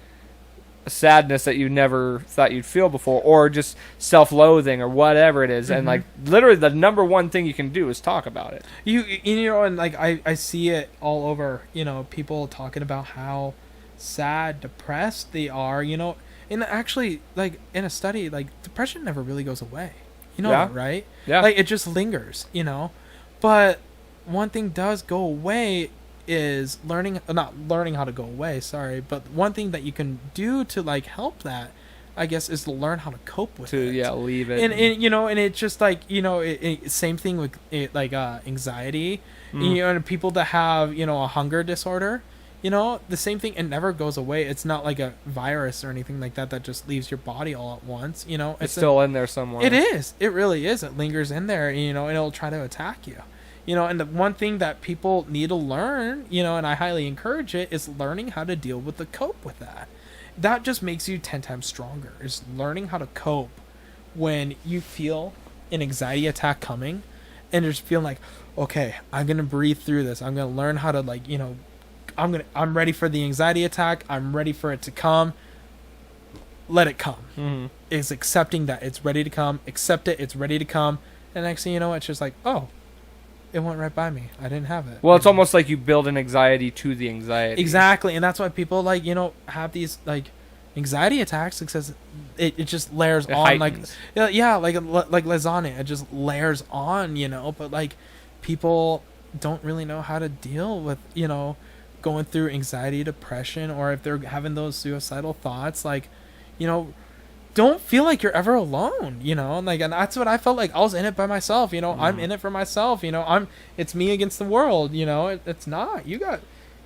a sadness that you never thought you'd feel before, or just self-loathing or whatever it is. And like, literally the number one thing you can do is talk about it. And like I see it all over, people talking about how sad, depressed they are, and actually, like, in a study, like, depression never really goes away. Yeah. That, right? Yeah. Like, it just lingers, but one thing does go away is not learning how to go away, sorry, but one thing that you can do to like help that, I guess, is to learn how to cope with it. Leave it. And and it's just like, same thing with it, like anxiety, and people that have, a hunger disorder, the same thing. It never goes away. It's not like a virus or anything like that just leaves your body all at once. It's still in there somewhere. It is. It really is. It lingers in there, and it'll try to attack you. And the one thing that people need to learn, and I highly encourage it, is learning how to deal with cope with that. That just makes you 10 times stronger, is learning how to cope when you feel an anxiety attack coming, and just feeling like, okay, I'm going to breathe through this. I'm going to learn how to, like, I'm ready for the anxiety attack. I'm ready for it to come. Let it come. Mm-hmm. Is accepting that it's ready to come. Accept it. It's ready to come. And next thing you know, it's just like, oh, it went right by me. I didn't have it. Well, it's almost like you build an anxiety to the anxiety. Exactly, and that's why people, like, have these, like, anxiety attacks, because it just layers on, heightens. like, yeah, like lasagna. It just layers on, But like, people don't really know how to deal with, going through anxiety, depression, or if they're having those suicidal thoughts, like, don't feel like you're ever alone, like, and that's what I felt like. I was in it by myself, I'm in it for myself, it's me against the world, it's not. You got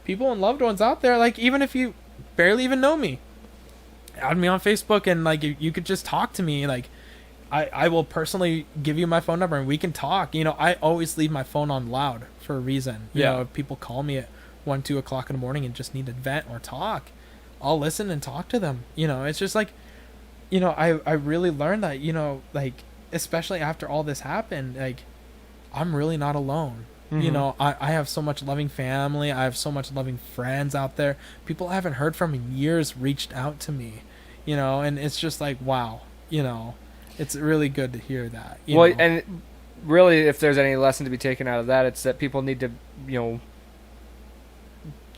people and loved ones out there, like, even if you barely even know me, add me on Facebook, and like, you could just talk to me. Like, I will personally give you my phone number and we can talk. I always leave my phone on loud for a reason. If people call me at 1-2 o'clock in the morning and just need to vent or talk, I'll listen and talk to them. It's just like, I really learned that, like, especially after all this happened, like, I'm really not alone. I have so much loving family. I have so much loving friends out there. People I haven't heard from in years reached out to me, and it's just like, wow, it's really good to hear that. Well, know? and really, if there's any lesson to be taken out of that, it's that people need to,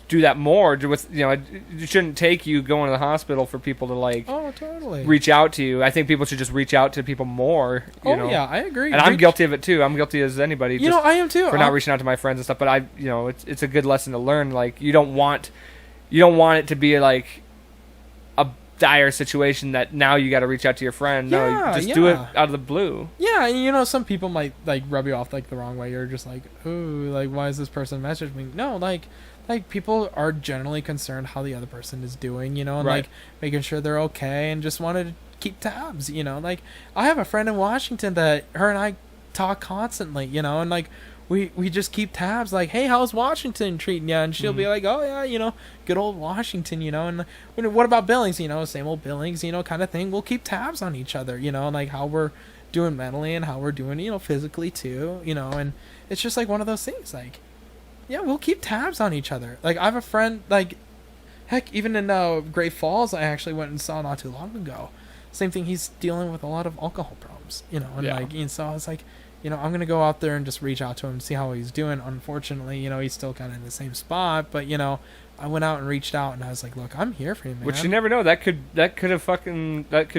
do that more. It shouldn't take you going to the hospital for people to like oh, totally reach out to you. I think people should just reach out to people more. Yeah, I agree. And I'm guilty of it too. I'm guilty as anybody. I am too. For not reaching out to my friends and stuff. But it's a good lesson to learn. Like you don't want it to be like a dire situation that now you got to reach out to your friend. No, you just do it out of the blue. Yeah, and some people might like rub you off like the wrong way. You're just like, ooh, like why is this person messaging me? No, like people are generally concerned how the other person is doing, and right. like making sure they're okay, and just wanted to keep tabs, Like I have a friend in Washington that her and I talk constantly, and like we just keep tabs, like, hey, how's Washington treating you? And she'll be like, oh yeah, good old Washington, and what about Billings? Same old Billings, kind of thing. We'll keep tabs on each other, and like how we're doing mentally and how we're doing, physically too, and it's just like one of those things, like. Yeah, we'll keep tabs on each other. Like, I have a friend, like, heck, even in Great Falls, I actually went and saw not too long ago. Same thing, he's dealing with a lot of alcohol problems, and so I was like, I'm going to go out there and just reach out to him and see how he's doing. Unfortunately, he's still kind of in the same spot, but, I went out and reached out, and I was like, look, I'm here for you, man. Which you never know. That could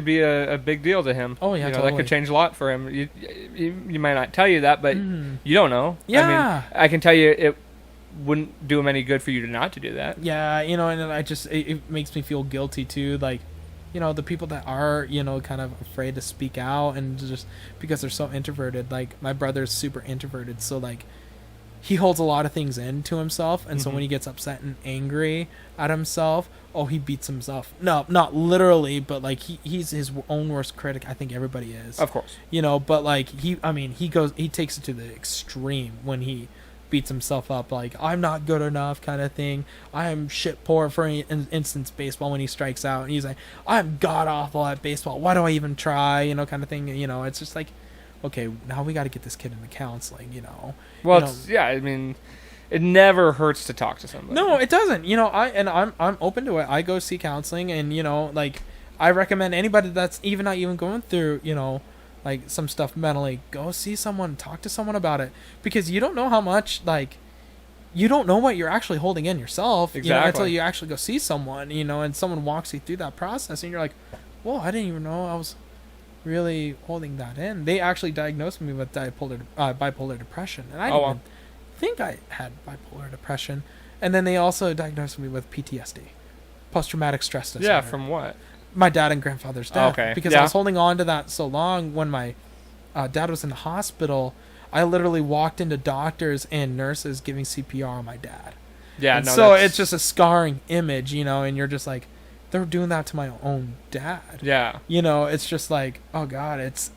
be a big deal to him. Oh, yeah, totally. That could change a lot for him. You might not tell you that, but you don't know. Yeah. I mean, I can tell you it wouldn't do him any good for you not to do that. Yeah, and I just it makes me feel guilty too, like the people that are kind of afraid to speak out and just because they're so introverted. Like my brother's super introverted, so like he holds a lot of things in to himself, and so when he gets upset and angry at himself, he beats himself. No, not literally, but like he's his own worst critic. I think everybody is, of course, but like he takes it to the extreme when he beats himself up, like I'm not good enough kind of thing. I am shit poor, for instance, baseball, when he strikes out and he's like, I'm god awful at baseball, why do I even try, kind of thing. It's just like, okay, now we got to get this kid into counseling. Well, I mean, it never hurts to talk to somebody. No, it doesn't. I'm open to it. I go see counseling, and like I recommend anybody that's not even going through like some stuff mentally, go see someone, talk to someone about it, because you don't know how much, like, you don't know what you're actually holding in yourself, until you actually go see someone, and someone walks you through that process, and you're like, whoa, I didn't even know I was really holding that in. They actually diagnosed me with bipolar depression, and I didn't think I had bipolar depression, and then they also diagnosed me with PTSD, post-traumatic stress disorder. Yeah, from what? My dad and grandfather's death. Okay. Because I was holding on to that so long. When my dad was in the hospital, I literally walked into doctors and nurses giving CPR on my dad. Yeah, and so it's just a scarring image, and you're just like, they're doing that to my own dad. Yeah. It's just like, oh God, it's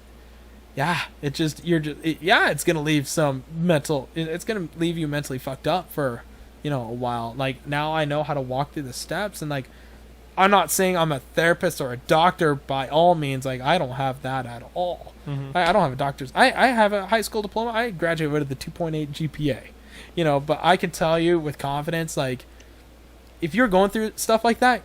gonna leave some it's gonna leave you mentally fucked up for, a while. Like now I know how to walk through the steps, and like, I'm not saying I'm a therapist or a doctor by all means. Like, I don't have that at all. Mm-hmm. I don't have a doctor's. I have a high school diploma. I graduated with a 2.8 GPA. But I can tell you with confidence, like, if you're going through stuff like that,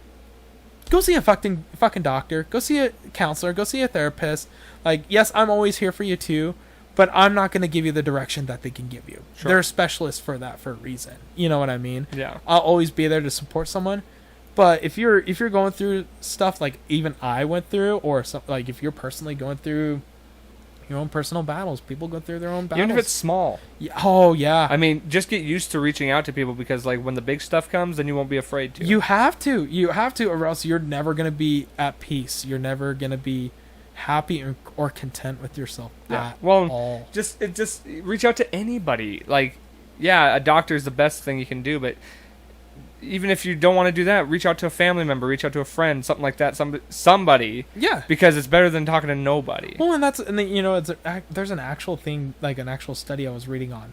go see a fucking doctor. Go see a counselor. Go see a therapist. Like, yes, I'm always here for you too, but I'm not going to give you the direction that they can give you. Sure. They're specialists for that for a reason. You know what I mean? Yeah. I'll always be there to support someone. But if you're going through stuff like even I went through, or like if you're personally going through your own personal battles, people go through their own battles. Even if it's small. Yeah. Oh, yeah. I mean, just get used to reaching out to people, because like when the big stuff comes, then you won't be afraid to. You have to, or else you're never going to be at peace. You're never going to be happy or content with yourself at all. Just reach out to anybody. Like, yeah, a doctor is the best thing you can do, but even if you don't want to do that, reach out to a family member, reach out to a friend, something like that, somebody. Yeah. Because it's better than talking to nobody. Well, there's an actual thing, like an actual study I was reading on.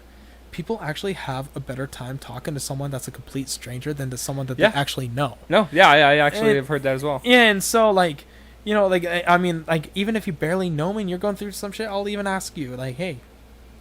People actually have a better time talking to someone that's a complete stranger than to someone that they actually know. No, yeah, I actually have heard that as well. Yeah, and so, like, I mean, like, even if you barely know me and you're going through some shit, I'll even ask you, like, hey,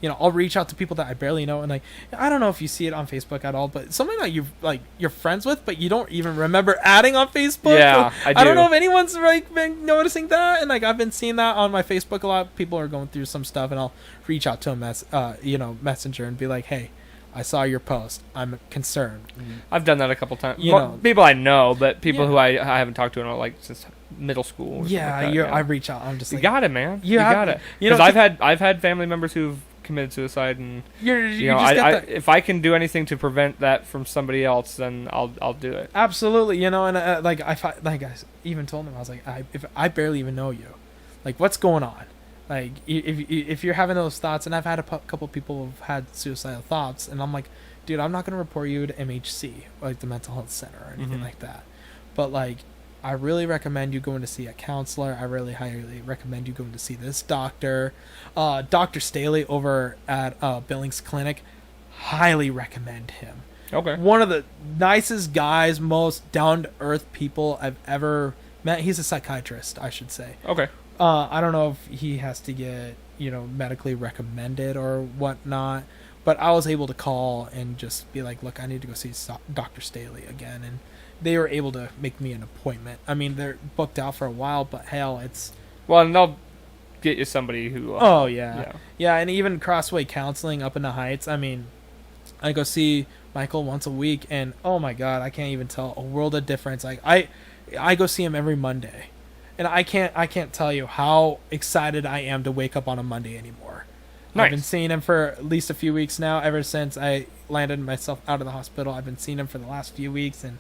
I'll reach out to people that I barely know, and like, I don't know if you see it on Facebook at all, but something that you're friends with, but you don't even remember adding on Facebook. Yeah, I do. I don't know if anyone's like been noticing that, and like I've been seeing that on my Facebook a lot. People are going through some stuff, and I'll reach out to them as Messenger and be like, hey, I saw your post. I'm concerned. I've done that a couple times. You know. People I know, but people Yeah. who I haven't talked to in like since middle school. Or something Yeah, like that, I reach out. I'm just You like, got it, man. You You have- got it. you know, Because I've had family members who've committed suicide, and you you know, just got that. if I can do anything to prevent that from somebody else, then I'll do it. Absolutely, and like I even told him, I was like, if I barely even know you, like what's going on, like if you're having those thoughts, and I've had a couple people who've had suicidal thoughts, and I'm like, dude, I'm not gonna report you to MHC, like the mental health center or anything like that, but like I really recommend you going to see a counselor. I really highly recommend you going to see this doctor, Dr. Staley over at Billings Clinic. Highly recommend him. Okay. One of the nicest guys, most down-to-earth people I've ever met. He's a psychiatrist, I should say. Okay. I don't know if he has to get, medically recommended or whatnot, but I was able to call and just be like, look, I need to go see Dr. Staley again, and they were able to make me an appointment. I mean, they're booked out for a while, but hell, it's... Well, and they'll get you somebody who... Oh, yeah. Yeah, and even Crossway Counseling up in the Heights, I mean, I go see Michael once a week, and oh my god, I can't even tell a world of difference. Like I go see him every Monday, and I can't tell you how excited I am to wake up on a Monday anymore. Nice. I've been seeing him for at least a few weeks now. Ever since I landed myself out of the hospital, I've been seeing him for the last few weeks, and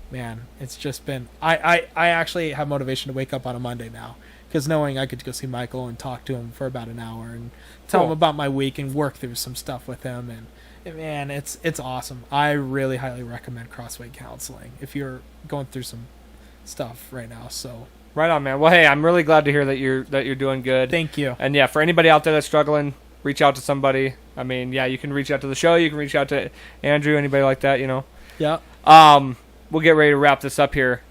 man, it's just been I actually have motivation to wake up on a Monday now, because knowing I could go see Michael and talk to him for about an hour and tell him about my week and work through some stuff with him, and man, it's awesome. I really highly recommend Crossway Counseling if you're going through some stuff right now. So Right on, man. Well, hey, I'm really glad to hear that you're doing good. thank you. And yeah, for anybody out there that's struggling, reach out to somebody. I mean, yeah, you can reach out to the show. You can reach out to Andrew, anybody like that, Yeah. We'll get ready to wrap this up here.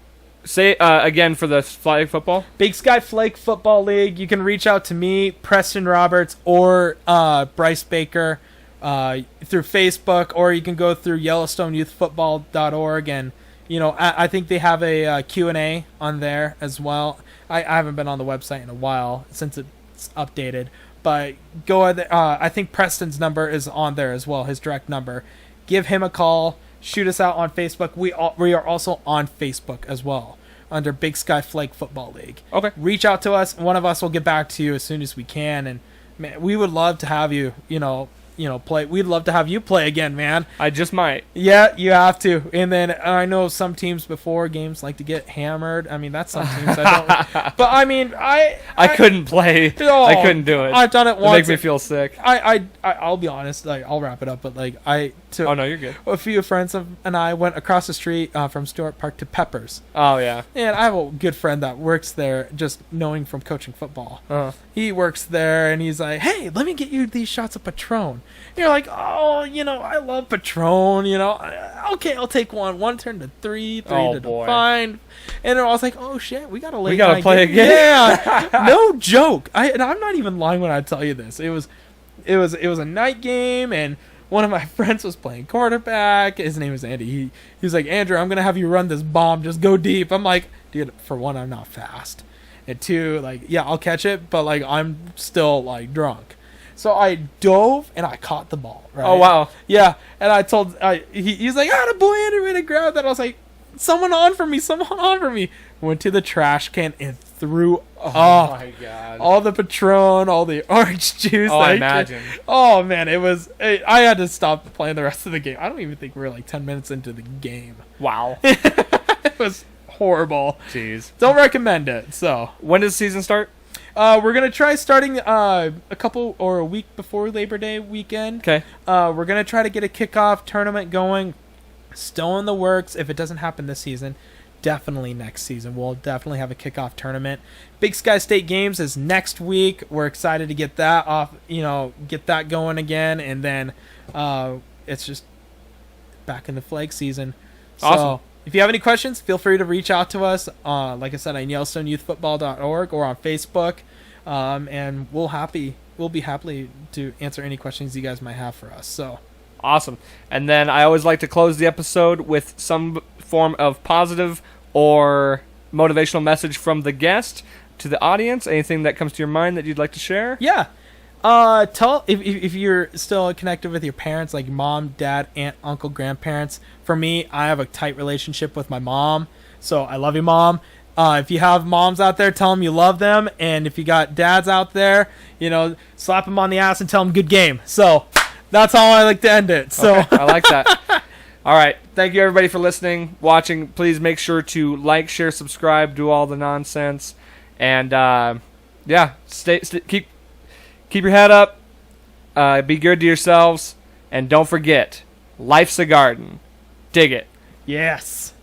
Say again for the flag football. Big Sky Flake Football League. You can reach out to me, Preston Roberts, or Bryce Baker through Facebook, or you can go through YellowstoneYouthFootball.org, and I think they have a Q&A on there as well. I haven't been on the website in a while since it's updated, but go there. I think Preston's number is on there as well, his direct number. Give him a call. Shoot us out on Facebook. We are also on Facebook as well under Big Sky Flake Football League. Okay. Reach out to us. One of us will get back to you as soon as we can, and man, we would love to have you, play. We'd love to have you play again, man. I just might. Yeah, you have to. And then I know some teams before games like to get hammered. I mean, that's some teams I don't. But I mean, I couldn't play. Oh, I couldn't do it. I've done it It once. makes me feel sick. I'll be honest. Like, I'll wrap it up. But like, Oh no, you're good. a few friends and I went across the street from Stewart Park to Peppers. Oh yeah. And I have a good friend that works there, just knowing from coaching football. Uh-huh. He works there, and he's like, hey, let me get you these shots of Patron. And you're like, oh, I love Patron, Okay, I'll take one. One turned to three to boy. fine. And I was like, oh, shit, we got to play again. Yeah, no joke. And I'm not even lying when I tell you this. It was a night game, and one of my friends was playing quarterback. His name is Andy. He was like, Andrew, I'm going to have you run this bomb. Just go deep. I'm like, dude, for one, I'm not fast. And two, like, yeah, I'll catch it, but like, I'm still like drunk. So I dove and I caught the ball. Right? Oh wow. Yeah, and I told he's like, "Ah, the boy Andrew to grab that." I was like, "Someone on for me! Someone on for me!" Went to the trash can and threw my god. all the Patron, all the orange juice. Oh, I imagine. Oh man, I had to stop playing the rest of the game. I don't even think we were like 10 minutes into the game. Wow. It was horrible. Jeez. Don't recommend it. So When does the season start? we're gonna try starting a week before Labor Day weekend. Okay. We're gonna try to get a kickoff tournament going. Still in the works. If it doesn't happen this season, definitely next season. We'll definitely have a kickoff tournament. Big Sky State Games is next week. We're excited to get that off. Get that going again, and then it's just back in the flag season. Awesome. So, if you have any questions, feel free to reach out to us. Like I said, on YellowstoneYouthFootball.org or on Facebook, and we'll we'll be happy to answer any questions you guys might have for us. So Awesome. And then I always like to close the episode with some form of positive or motivational message from the guest to the audience. Anything that comes to your mind that you'd like to share? yeah. Tell if you're still connected with your parents, like mom, dad, aunt, uncle, grandparents. For me, I have a tight relationship with my mom, so I love you, mom. If you have moms out there, tell them you love them, and if you got dads out there, slap them on the ass and tell them good game. So that's how I like to end it. So Okay, I like that. All right. Thank you, everybody, for listening, watching. Please make sure to like, share, subscribe, do all the nonsense. And, keep your head up. Be good to yourselves. And don't forget, life's a garden. Dig it. yes.